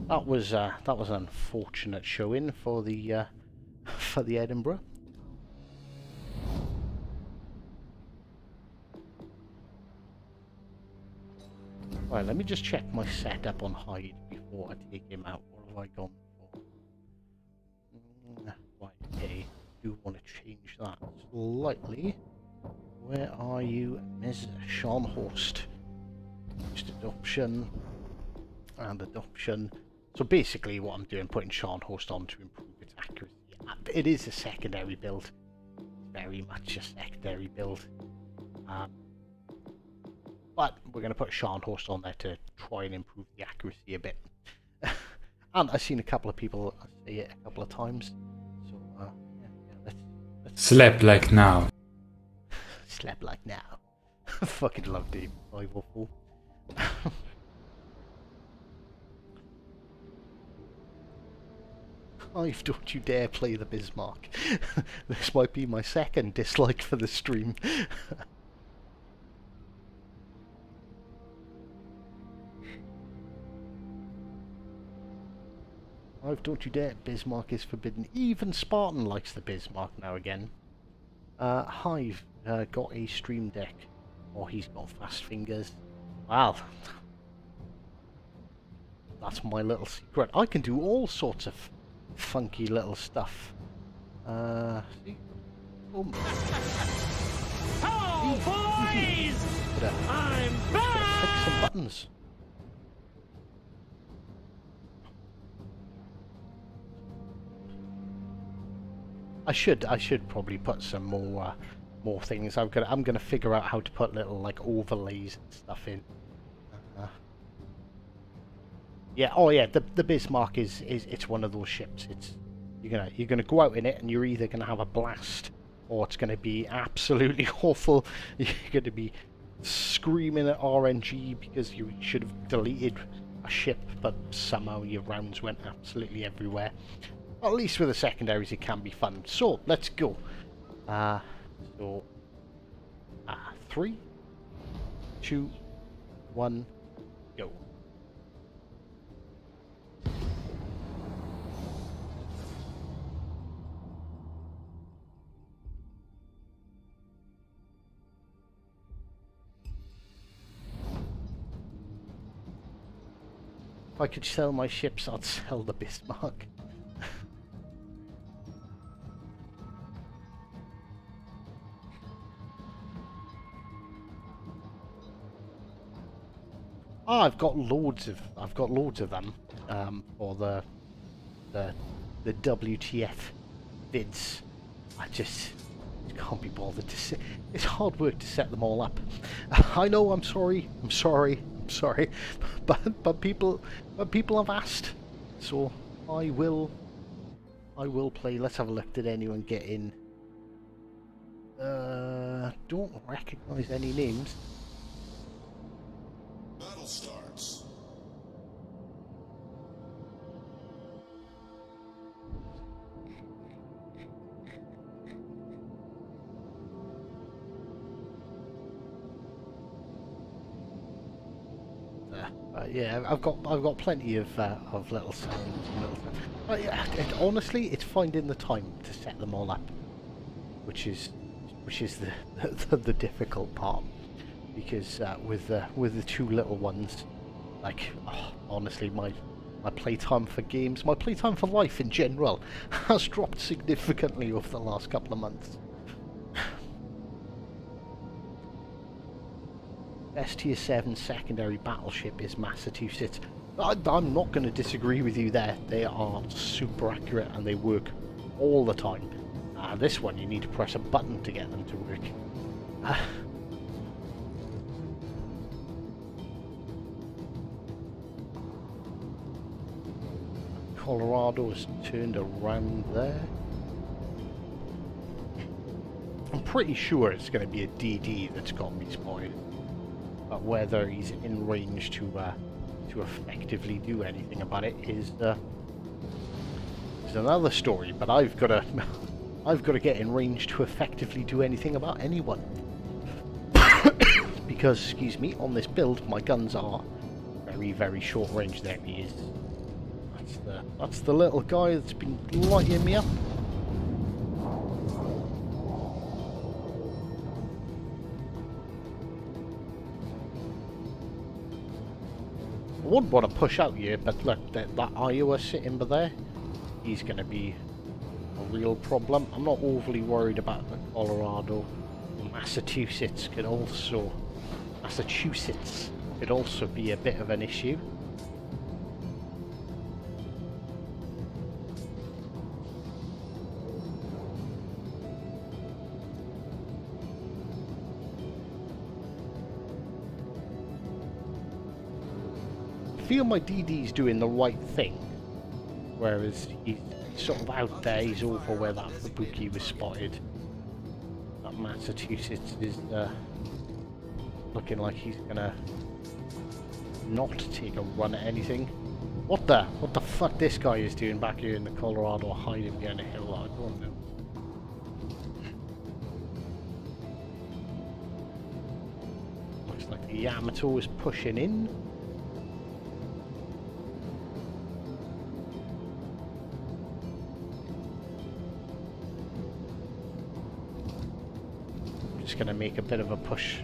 That was an unfortunate showing for the Edinburgh. Right, let me just check my setup on Hyde before I take him out. What have I gone for? Right, okay. I do want to change that slightly. Where are you, Ms. Scharnhorst? Just adoption and adoption. So basically what I'm doing, putting Scharnhorst on to improve its accuracy. It is a secondary build. Very much a secondary build. But we're going to put Scharnhorst on there to try and improve the accuracy a bit. And I've seen a couple of people say it a couple of times. So, yeah, let's... Slept like now. Slept like now. Fucking love David 504. Hive, don't you dare play the Bismarck. This might be my second dislike for the stream. Hive, don't you dare. Bismarck is forbidden. Even Spartan likes the Bismarck now again. Hive got a stream deck. Or he's got fast fingers. Wow. That's my little secret. I can do all sorts of funky little stuff. See? Boom. Hello, boys! I'm back! Click some buttons. I should probably put some more things. I'm gonna figure out how to put little like overlays and stuff in. Yeah. Oh yeah. The Bismarck is it's one of those ships. It's you're gonna go out in it and you're either gonna have a blast or it's gonna be absolutely awful. You're gonna be screaming at RNG because you should have deleted a ship, but somehow your rounds went absolutely everywhere. At least with the secondaries it can be fun. So, let's go. So, 3, 2, 1, go. If I could sell my ships, I'd sell the Bismarck. Oh, I've got loads of them for the WTF vids. I just can't be bothered to set. It's hard work to set them all up. I know. I'm sorry, but people have asked, so I will play. Let's have a look. Did anyone get in? Don't recognise any names. Battle starts. Yeah, I've got plenty of little sounds and little. Yeah, honestly, it's finding the time to set them all up, which is the difficult part, because with the two little ones, like honestly, my playtime for games, my playtime for life in general, has dropped significantly over the last couple of months. Best tier 7 secondary battleship is Massachusetts. I'm not going to disagree with you there. They are super accurate and they work all the time. This one you need to press a button to get them to work. Colorado is turned around there. I'm pretty sure it's going to be a DD that's got me spotted. But whether he's in range to effectively do anything about it is another story. But I've got to get in range to effectively do anything about anyone. Because, excuse me, on this build my guns are very, very short range. There he is. That's the little guy that's been lighting me up. I wouldn't want to push out here, but look, that Iowa sitting there, he's going to be a real problem. I'm not overly worried about the Colorado. Massachusetts could also be a bit of an issue. I feel my DD's doing the right thing, whereas he's sort of out there, he's over where that Kabuki was spotted. That Massachusetts is looking like he's gonna not take a run at anything. What the fuck this guy is doing back here in the Colorado, hiding behind a hill? I don't know. Looks like the Yamato is pushing in. Just gonna make a bit of a push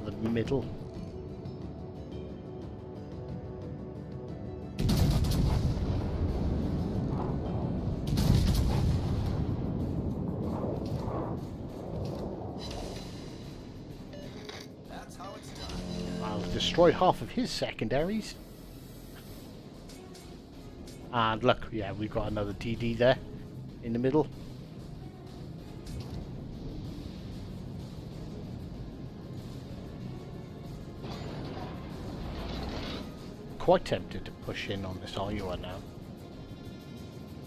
to the middle. That's how it's done. I'll destroy half of his secondaries. And look, yeah, we've got another DD there in the middle. Quite tempted to push in on this Iowa now.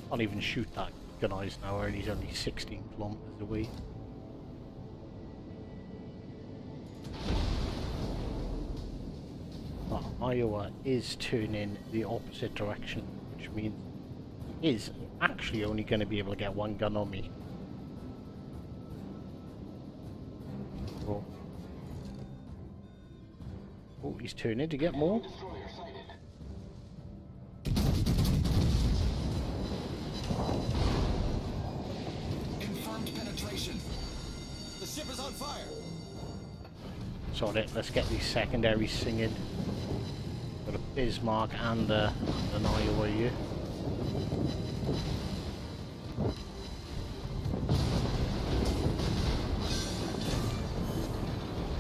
Can't even shoot that gun-eyes now, and he's only 16 kilometers away. But Iowa is turning the opposite direction, which means he is actually only going to be able to get one gun on me. Oh, oh, he's turning to get more. Confirmed penetration. The ship is on fire. Sorry, let's get these secondaries singing. Got a Bismarck and the Nigh away here.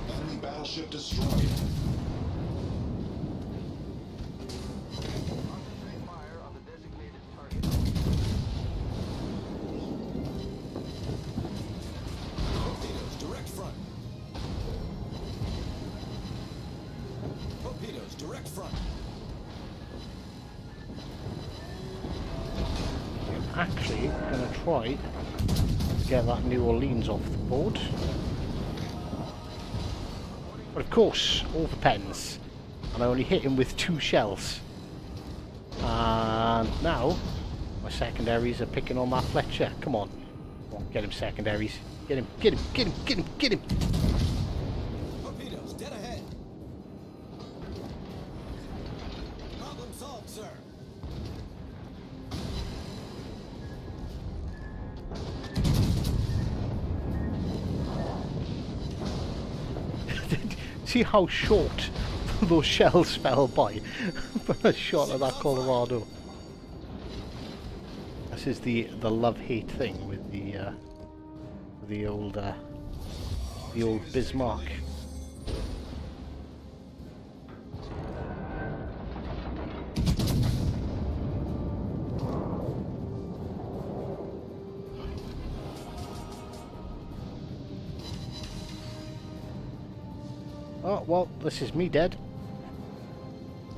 Enemy battleship destroyed. Concentrate fire on the designated target. Torpedoes, direct front. Torpedoes, direct front. I'm actually going to try to get that New Orleans off the board. But of course, all depends. And I only hit him with 2 shells. And now, my secondaries are picking on that Fletcher. Come on. Come on, get him, secondaries. Get him, get him, get him, get him, get him! Torpedoes, dead ahead. Problem solved, sir. See how short those shells fell by for a shot at that Colorado. This is the love-hate thing with the old Bismarck. Oh, well, this is me dead.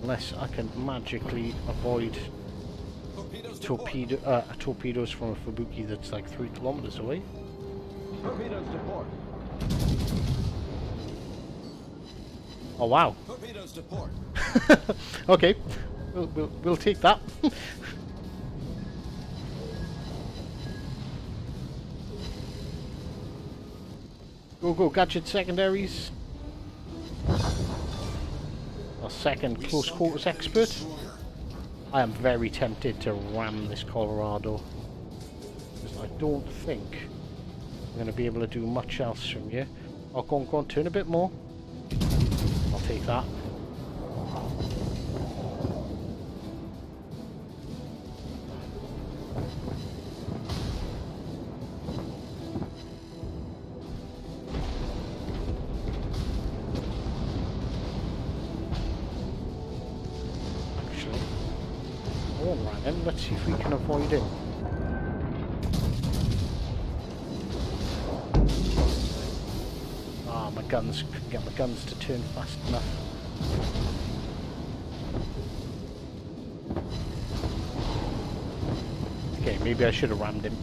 Unless I can magically avoid torpedoes from a Fubuki that's like 3 kilometers away. Torpedoes to port. Oh, wow. Torpedoes to port. Okay, we'll take that. Go, gadget secondaries. Our second close quarters expert. I am very tempted to ram this Colorado, because I don't think I'm going to be able to do much else from here. Oh, go on, turn a bit more. I'll take that. Then let's see if we can avoid it. Ah, my guns, couldn't get my guns to turn fast enough. Okay, maybe I should have rammed him.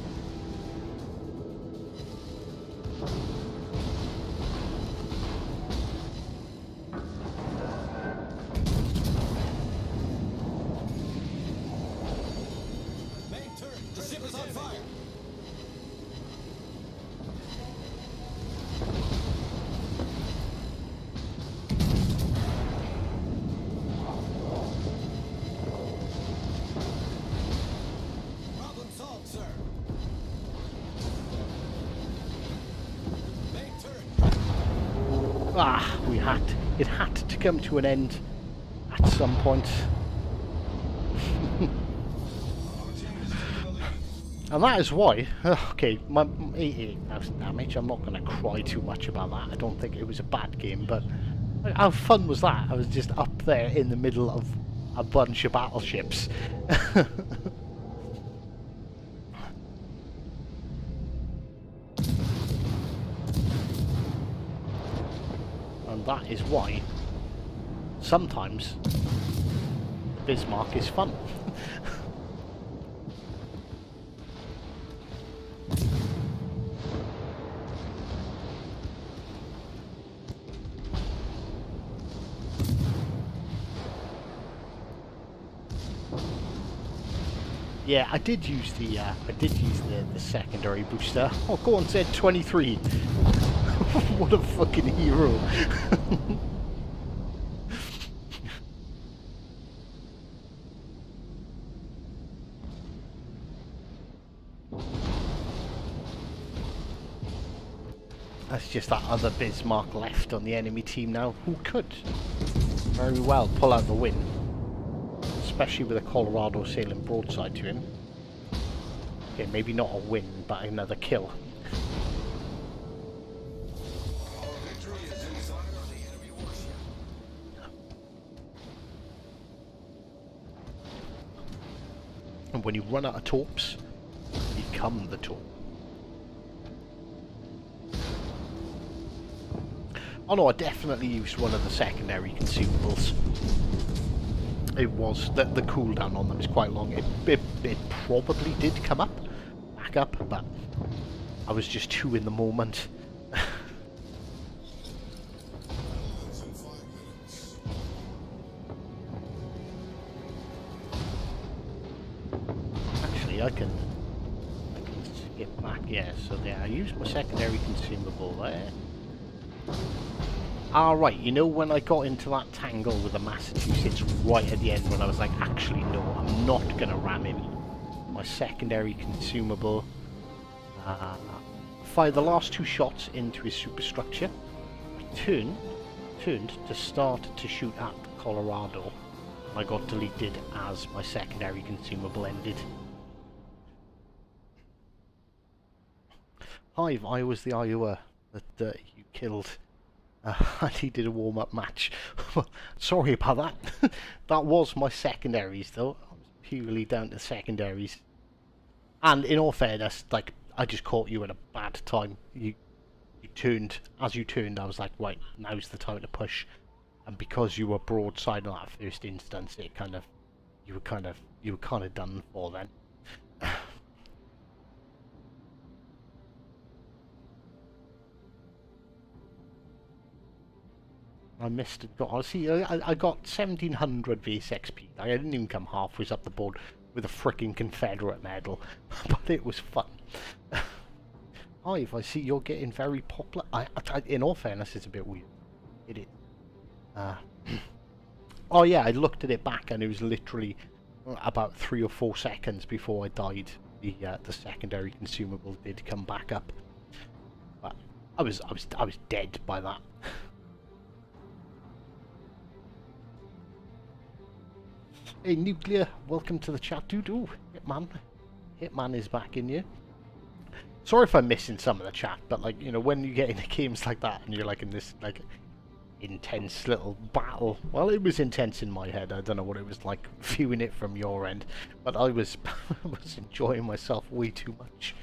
Ah, it had to come to an end at some point. And that is why, okay, my 88,000 damage, I'm not going to cry too much about that. I don't think it was a bad game, but how fun was that? I was just up there in the middle of a bunch of battleships. And that is why sometimes Bismarck is fun. Yeah, I did use the secondary booster. Oh, go on, Z23. What a fucking hero. That's just that other Bismarck left on the enemy team now, who could very well pull out the win. Especially with a Colorado sailing broadside to him. Okay, maybe not a win, but another kill. And when you run out of torps, become the torp. Oh no, I definitely used one of the secondary consumables. It was, the cooldown on them is quite long. It probably did come back up, but I was just too in the moment. Actually, I can skip back, yeah, so there, I used my secondary consumable there. Alright, you know when I got into that tangle with the Massachusetts right at the end when I was like, actually no, I'm not going to ram him. My secondary consumable. Fired the last 2 shots into his superstructure. Turned to start to shoot at Colorado. And I got deleted as my secondary consumable ended. Hive, I was the Iowa that you killed. And he did a warm-up match. Sorry about that. That was my secondaries, though. I was purely down to secondaries. And in all fairness, like, I just caught you at a bad time. You turned. As you turned, I was like, right, now's the time to push. And because you were broadside on that first instance, it kind of, you were kind of done for then. I missed it. Honestly, I got 1700 base XP. I didn't even come halfway up the board with a freaking Confederate medal, but it was fun. Hive, I see you're getting very popular. In all fairness, it's a bit weird. It is. Oh yeah, I looked at it back, and it was literally about 3 or 4 seconds before I died. The secondary consumable did come back up, but I was dead by that. Hey Nuclear, welcome to the chat, dude. Ooh, Hitman is back in here. Sorry if I'm missing some of the chat, but like, you know, when you get into games like that and you're like in this like intense little battle, well, it was intense in my head. I don't know what it was like viewing it from your end, but I was was enjoying myself way too much.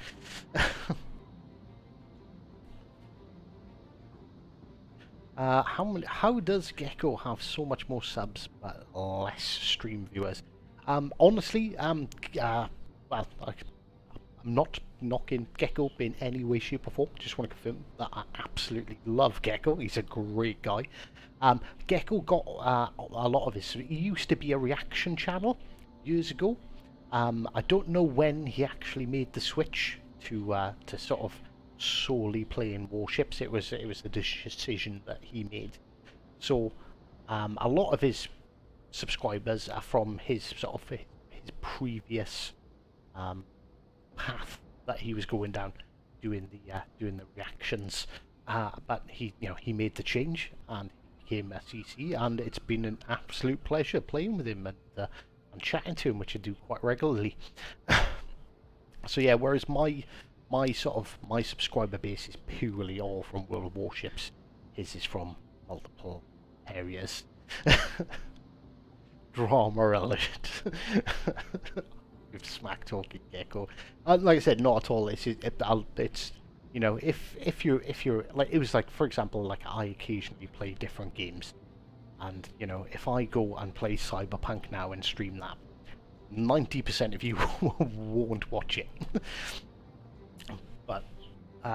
How does Gecko have so much more subs but less stream viewers? Honestly, well, I'm not knocking Gecko in any way, shape or form. Just want to confirm that I absolutely love Gecko. He's a great guy. Gecko got a lot of his... He used to be a reaction channel years ago. I don't know when he actually made the switch to sort of solely playing Warships. It was a decision that he made. So a lot of his subscribers are from his sort of his previous path that he was going down, doing the reactions. But he made the change and he became a CC, and it's been an absolute pleasure playing with him and chatting to him, which I do quite regularly. So yeah, whereas my subscriber base is purely all from World Warships, his is from multiple areas. Drama alert. With smack talking Gecko. Like I said, not at all. It's you know, if you're like, it was like, for example, like I occasionally play different games, and you know, if I go and play Cyberpunk now and stream that, 90% of you won't watch it. But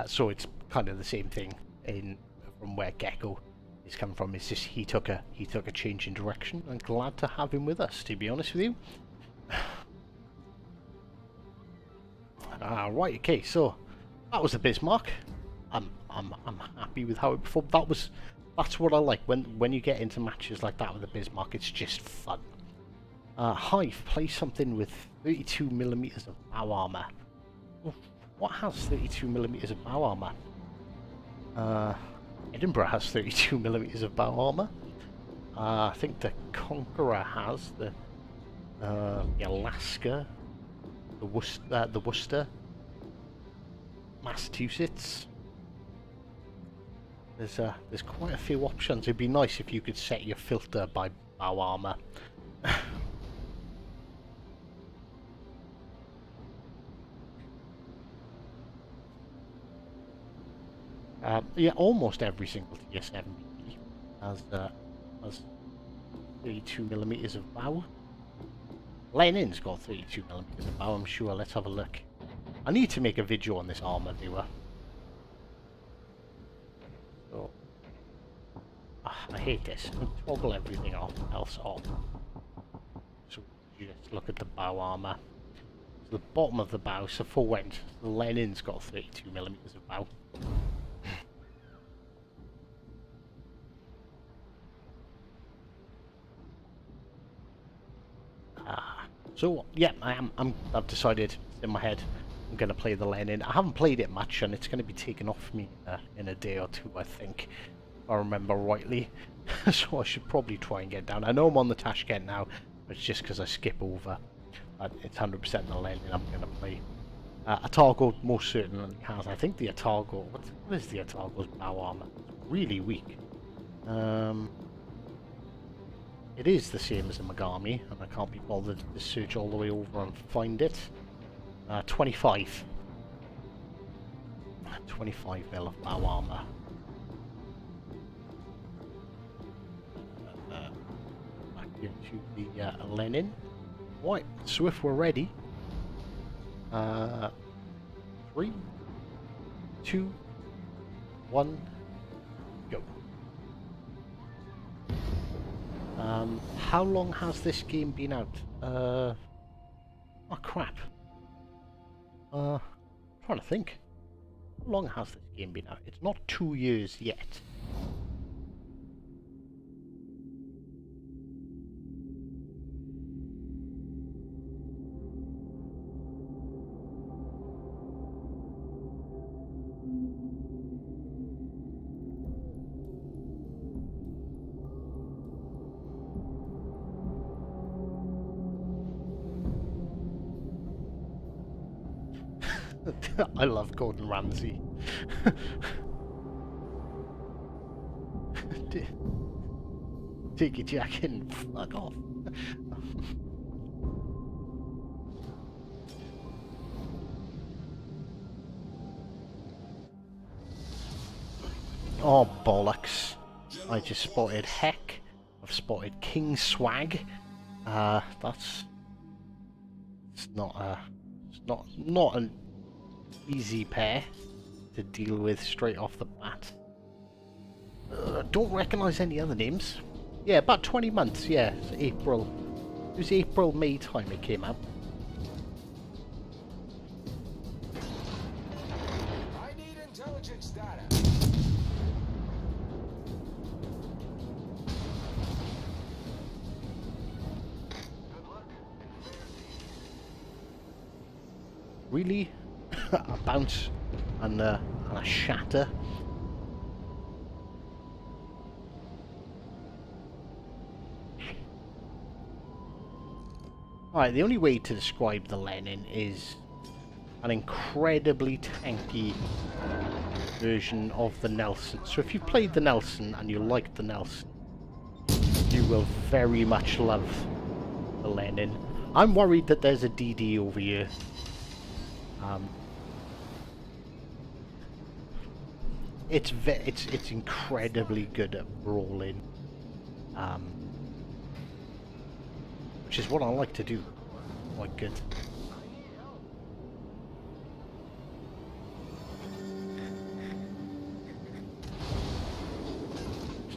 so it's kind of the same thing from where Gecko is coming from. It's just he took a change in direction. I'm glad to have him with us, to be honest with you. Right, okay, so that was the Bismarck. I'm happy with how it performed. That's what I like when you get into matches like that with the Bismarck. It's just fun. Hive, play something with 32mm of bow armor. What has 32mm of bow armor? Edinburgh has 32mm of bow armor. I think the Conqueror has the Alaska, the Worcester, Massachusetts. There's quite a few options. It'd be nice if you could set your filter by bow armor. Yeah, almost every single tier 7 has 32mm of bow. Lenin's got 32mm of bow, I'm sure. Let's have a look. I need to make a video on this armor viewer. So, I hate this. Toggle everything else off. So you just look at the bow armor. So the bottom of the bow, so for when the Lenin's got 32mm of bow. So yeah, I've decided in my head I'm going to play the Lenin. I haven't played it much, and it's going to be taken off me in a day or two, I think, if I remember rightly. So I should probably try and get down. I know I'm on the Tashkent now, but it's just because I skip over. It's 100% the Lenin I'm going to play. Atargo most certainly has. I think the Atargo. What is the Atargo's bow armor? It's really weak. It is the same as the Megami, and I can't be bothered to search all the way over and find it. 25. 25mm of bow armor. Back into the Lenin. Right, so if we're ready, 3, 2, 1, go. How long has this game been out? Oh crap. I'm trying to think. How long has this game been out? It's not 2 years yet. I love Gordon Ramsay. Take your jacket and fuck off. Oh bollocks. I just spotted Heck. I've spotted King Swag. That's... It's not an easy pair to deal with straight off the bat. Don't recognise any other names. Yeah, about 20 months, yeah. It's April. It was April, May time it came out. I need intelligence data. Good luck. Really? A bounce and a shatter. Alright, the only way to describe the Lenin is an incredibly tanky version of the Nelson. So if you played the Nelson and you liked the Nelson, you will very much love the Lenin. I'm worried that there's a DD over here. It's incredibly good at brawling, which is what I like to do. Quite good.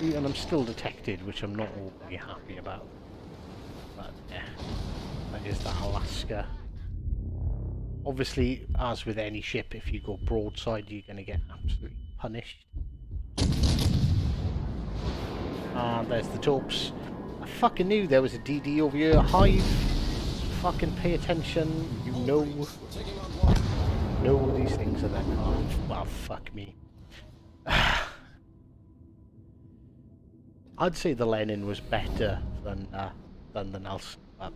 See, and I'm still detected, which I'm not overly happy about. But yeah, that is that Alaska. Obviously, as with any ship, if you go broadside, you're going to get absolutely punished. And there's the torps. I fucking knew there was a DD over here. Hive. Fucking pay attention. You know. Know these things are there. Oh, well, fuck me. I'd say the Lenin was better than the Nelson. But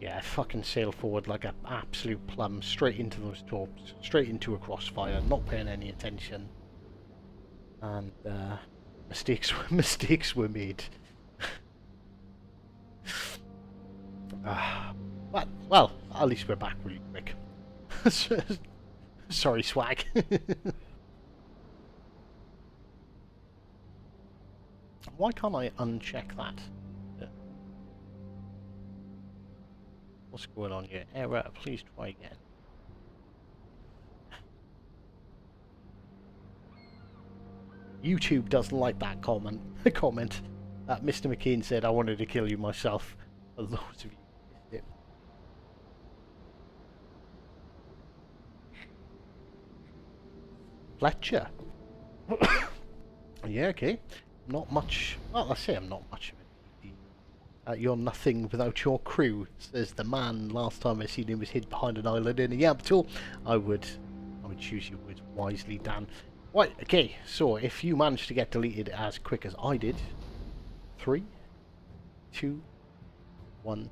yeah, fucking sail forward like an absolute plum, straight into those torps, straight into a crossfire, not paying any attention. And mistakes were made. But well, at least we're back really quick. Sorry, swag. Why can't I uncheck that? What's going on here? Error, please try again. YouTube doesn't like that comment. Mr. McKean said, I wanted to kill you myself. For those of you who missed it. Fletcher. Yeah, okay. Not much. Well, I say I'm not much of a DD. You're nothing without your crew, says the man. Last time I seen him was hid behind an island in a yamp tool. I would choose your words wisely, Dan. Right, okay, so if you managed to get deleted as quick as I did, 3, 2, 1,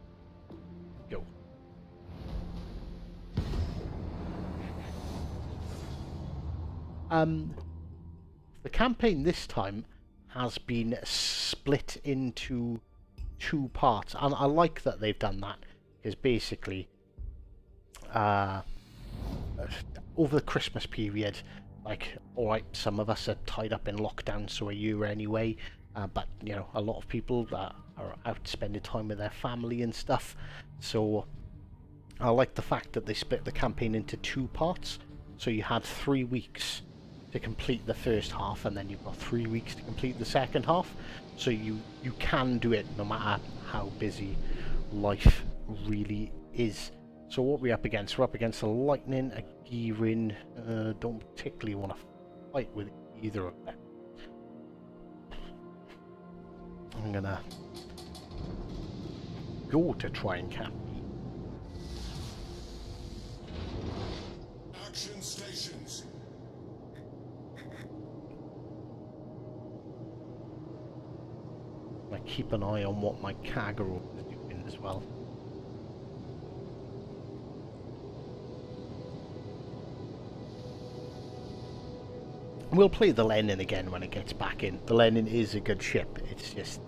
go. The campaign this time has been split into 2 parts, and I like that they've done that, because basically over the Christmas period, like, alright, some of us are tied up in lockdown, so are you anyway, but you know, a lot of people are out spending time with their family and stuff, so I like the fact that they split the campaign into 2 parts. So you had 3 weeks to complete the first half, and then you've got 3 weeks to complete the second half, so you can do it no matter how busy life really is. So what we're up against? We're up against a Lightning, a Gearing. Don't particularly want to fight with either of them. I'm gonna go to try and camp. Action stations. I keep an eye on what my Kagero is doing as well. We'll play the Lenin again when it gets back in. The Lenin is a good ship. It's just,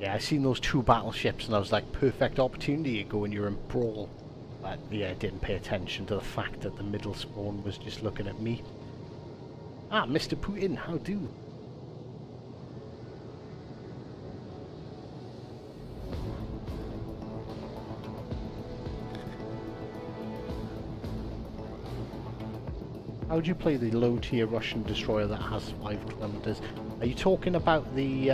yeah, I seen those 2 battleships and I was like, perfect opportunity to go and you're in brawl. But yeah, I didn't pay attention to the fact that the middle spawn was just looking at me. Ah, Mr. Putin, how do? How do you play the low-tier Russian destroyer that has 5 kilometers? Are you talking about the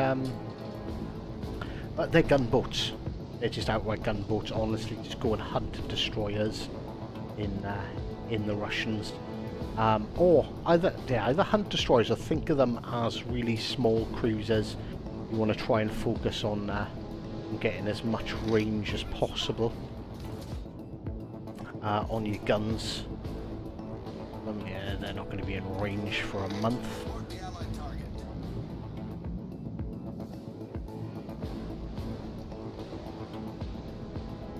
they're gunboats? They're just outright gunboats. Honestly, just go and hunt destroyers in the Russians, or either hunt destroyers or think of them as really small cruisers. You want to try and focus on getting as much range as possible on your guns. Yeah, they're not going to be in range for a month.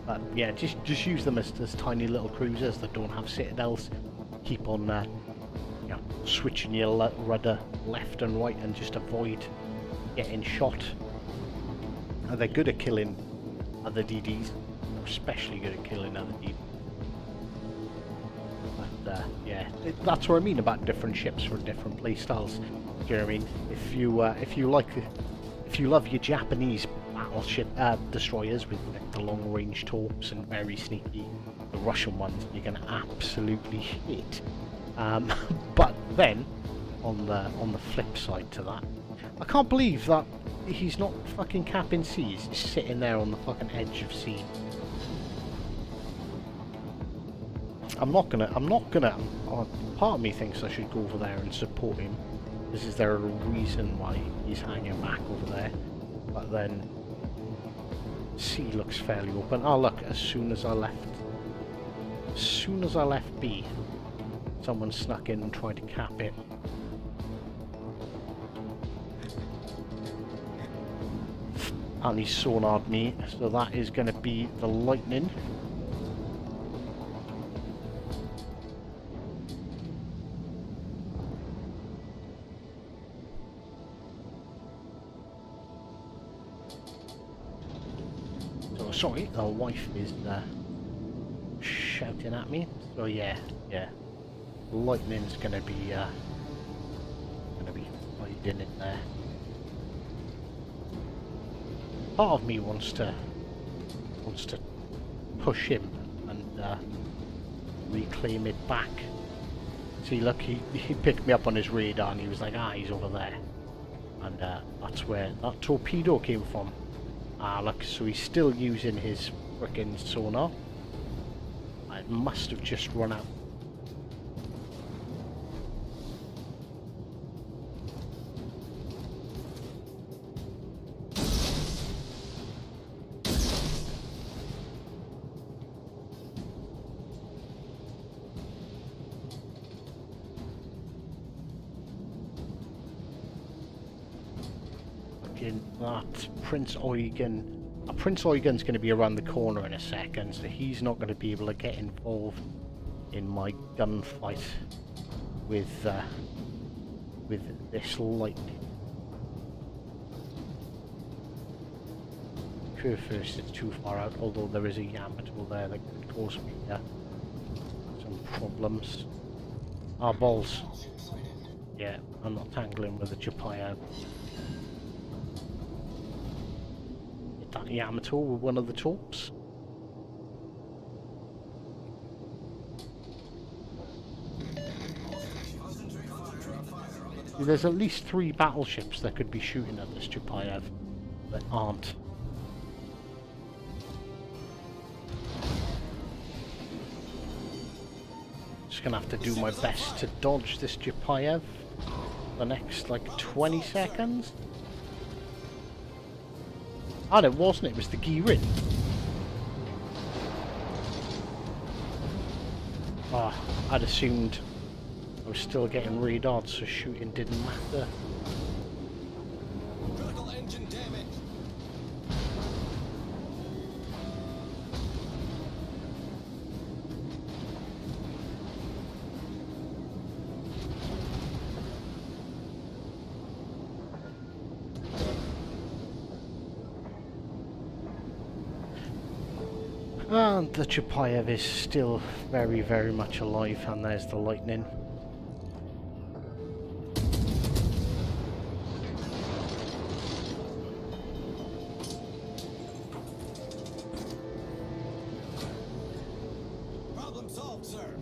But yeah, just use them as tiny little cruisers that don't have citadels. Keep on you know, switching your rudder left and right and just avoid getting shot. They're good at killing other DDs. They're especially good at killing other DDs. Yeah, that's what I mean about different ships for different playstyles. Do you know what I mean? If you love your Japanese battleship destroyers with the long range torps and very sneaky, the Russian ones you're gonna absolutely hate. But then on the flip side to that, I can't believe that he's not fucking capping seas, just sitting there on the fucking edge of sea. I'm not gonna, part of me thinks I should go over there and support him. This is there a reason why he's hanging back over there. But then, C looks fairly open. Oh look, as soon as I left B, someone snuck in and tried to cap it. And he sonarred me, so that is going to be the lightning. So sorry, the wife is shouting at me. So yeah, lightning's going to be hiding in there. Part of me wants to push him and reclaim it back. See, look, he picked me up on his radar and he was like, ah, he's over there. And that's where that torpedo came from. Ah, look, so he's still using his frickin' sonar. It must have just run out. That Prince Eugen's going to be around the corner in a second, so he's not going to be able to get involved in my gunfight with this lightning. Curve first, it's too far out, although there is a Yamato there that could cause me some problems. Ah, balls. Yeah, I'm not tangling with a Japan. That Yamato with one of the torps. There's at least 3 battleships that could be shooting at this Chupayev that aren't. Just gonna have to do my best to dodge this Chupayev the next like 20 seconds. Oh, it wasn't, it was the Girin. Ah, I'd assumed I was still getting radared, so shooting didn't matter. Critical engine damage. And the Chupayev is still very, very much alive, and there's the lightning. Problem solved, sir.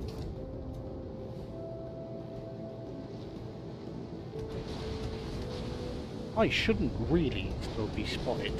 I shouldn't really still be spotted.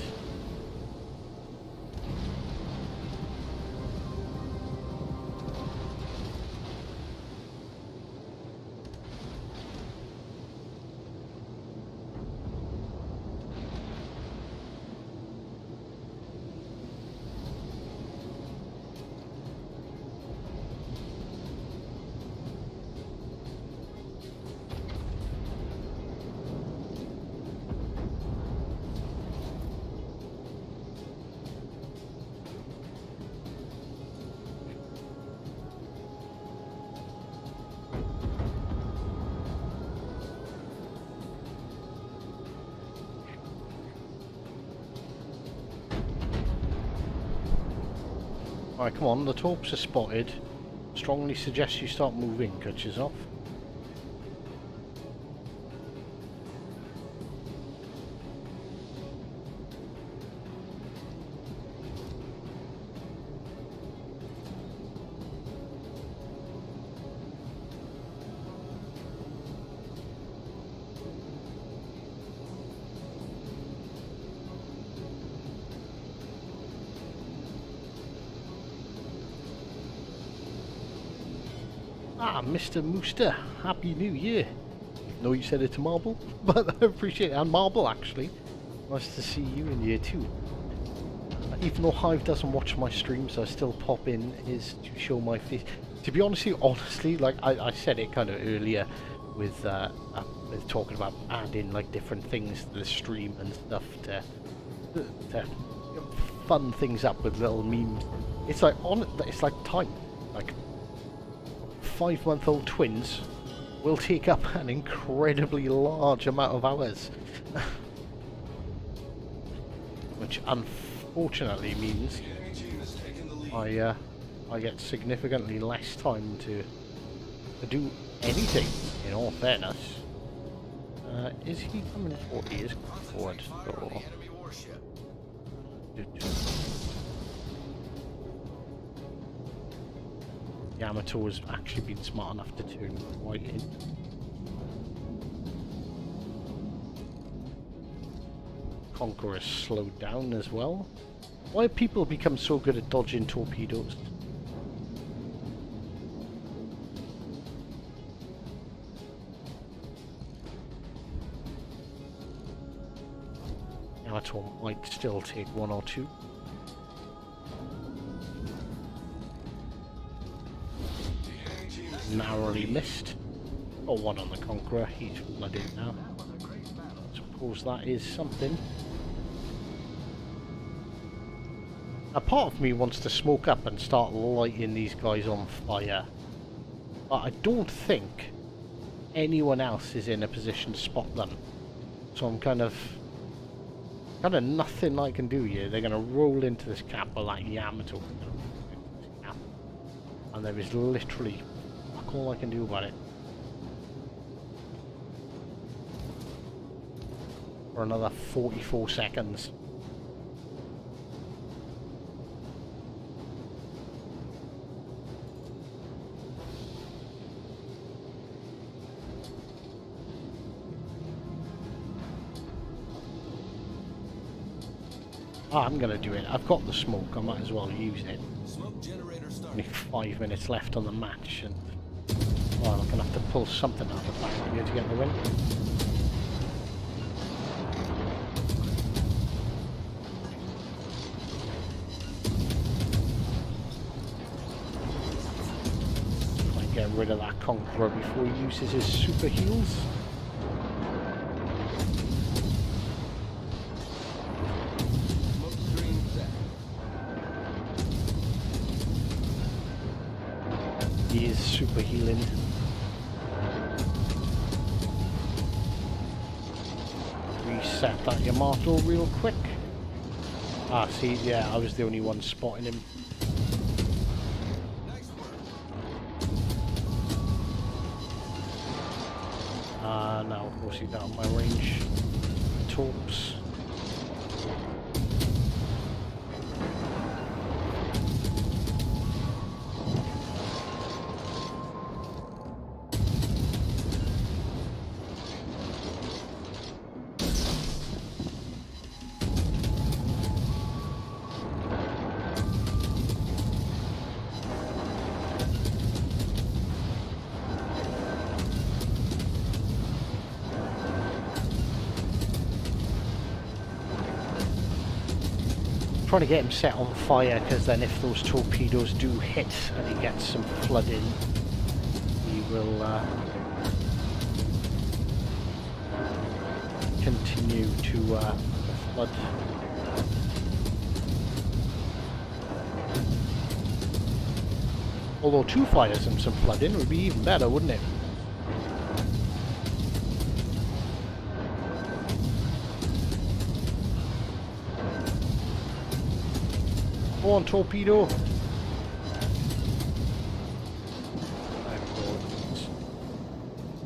Alright, come on, the torps are spotted. Strongly suggest you start moving, Kutches off. Ah, Mr. Mooster, Happy New Year. No, you said it to Marble, but I appreciate it. And Marble, actually. Nice to see you in here too. Even though Hive doesn't watch my streams, I still pop in his to show my face. To be honest with you, honestly, like I said it kind of earlier with talking about adding like different things to the stream and stuff to fun things up with little memes. It's like it's like time. Like 5-month-old twins will take up an incredibly large amount of hours, which unfortunately means I get significantly less time to do anything. In all fairness, is he coming forward? He is coming forward. So. Yamato has actually been smart enough to turn right in. Conqueror slowed down as well. Why have people become so good at dodging torpedoes? Yamato might still take one or two. Narrowly missed. Oh, one on the Conqueror. He's flooded now. Suppose that is something. A part of me wants to smoke up and start lighting these guys on fire, but I don't think anyone else is in a position to spot them. So I'm kind of nothing I can do here. They're going to roll into this cap, or like Yamato, and there is literally fuck all I can do about it. For another 44 seconds. I'm gonna do it. I've got the smoke, I might as well use it. Smoke generator started. Only 5 minutes left on the match, and well, I'm gonna have to pull something out of the back here to get the win. Try and get rid of that Conqueror before he uses his super heals. He is super healing. Reset that Yamato real quick. Ah, see, yeah, I was the only one spotting him. Now of course he's out of my range. Torps. Trying to get him set on fire, because then if those torpedoes do hit and he gets some flooding, he will continue to flood. Although 2 fires and some flooding would be even better, wouldn't it? Go on, torpedo.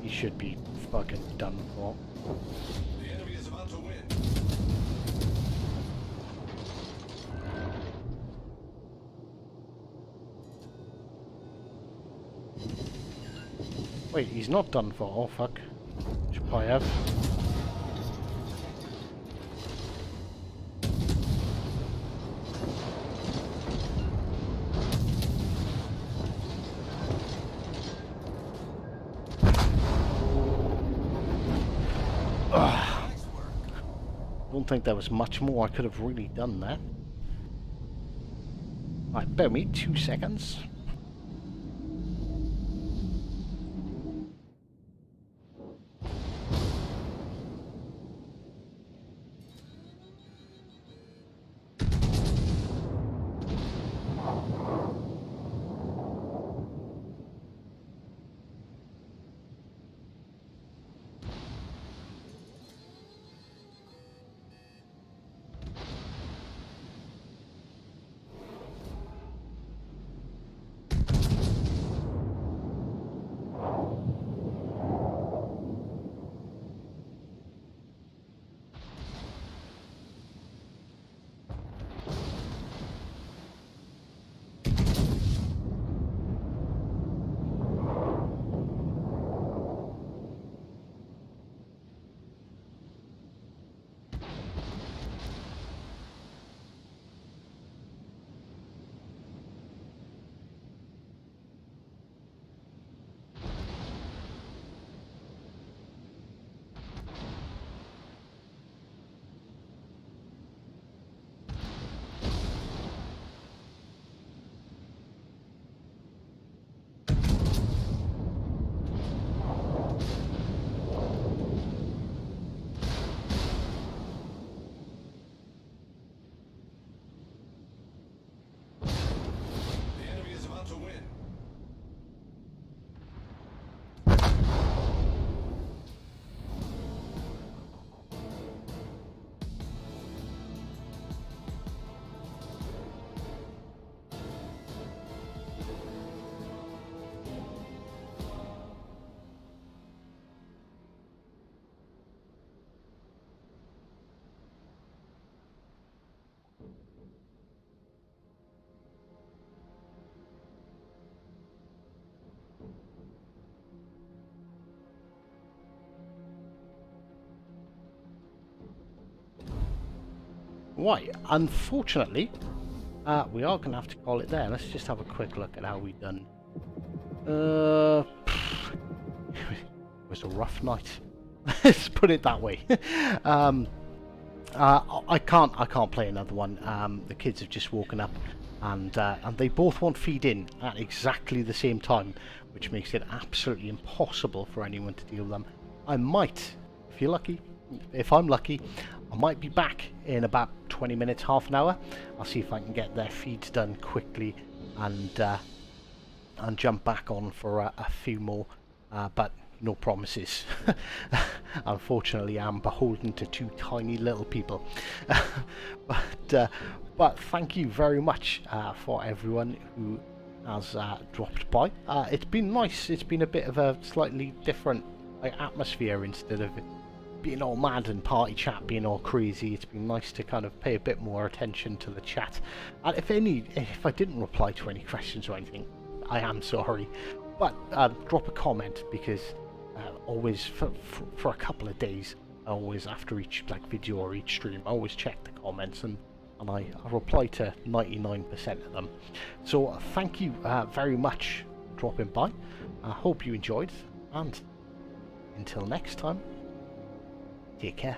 He should be fucking done for. The enemy is about to win. Wait, he's not done for. Oh fuck. Should probably have. Don't think there was much more I could have really done there. Right, bear me 2 seconds. The enemy is about to win. Right, unfortunately, we are going to have to call it there. Let's just have a quick look at how we've done. It was a rough night. Let's put it that way. I can't play another one. The kids have just woken up, and they both want feed in at exactly the same time, which makes it absolutely impossible for anyone to deal with them. I might, if I'm lucky, I might be back in about 20 minutes, half an hour. I'll see if I can get their feeds done quickly and jump back on for a few more, but no promises. Unfortunately, I'm beholden to 2 tiny little people. But thank you very much for everyone who has dropped by. It's been nice. It's been a bit of a slightly different atmosphere. Instead of being all mad and party chat being all crazy, it's been nice to kind of pay a bit more attention to the chat. And if I didn't reply to any questions or anything, I am sorry, but drop a comment, because always for a couple of days, always after each video or each stream, I always check the comments, and I reply to 99% of them. So thank you very much for dropping by. I hope you enjoyed, and until next time, take care.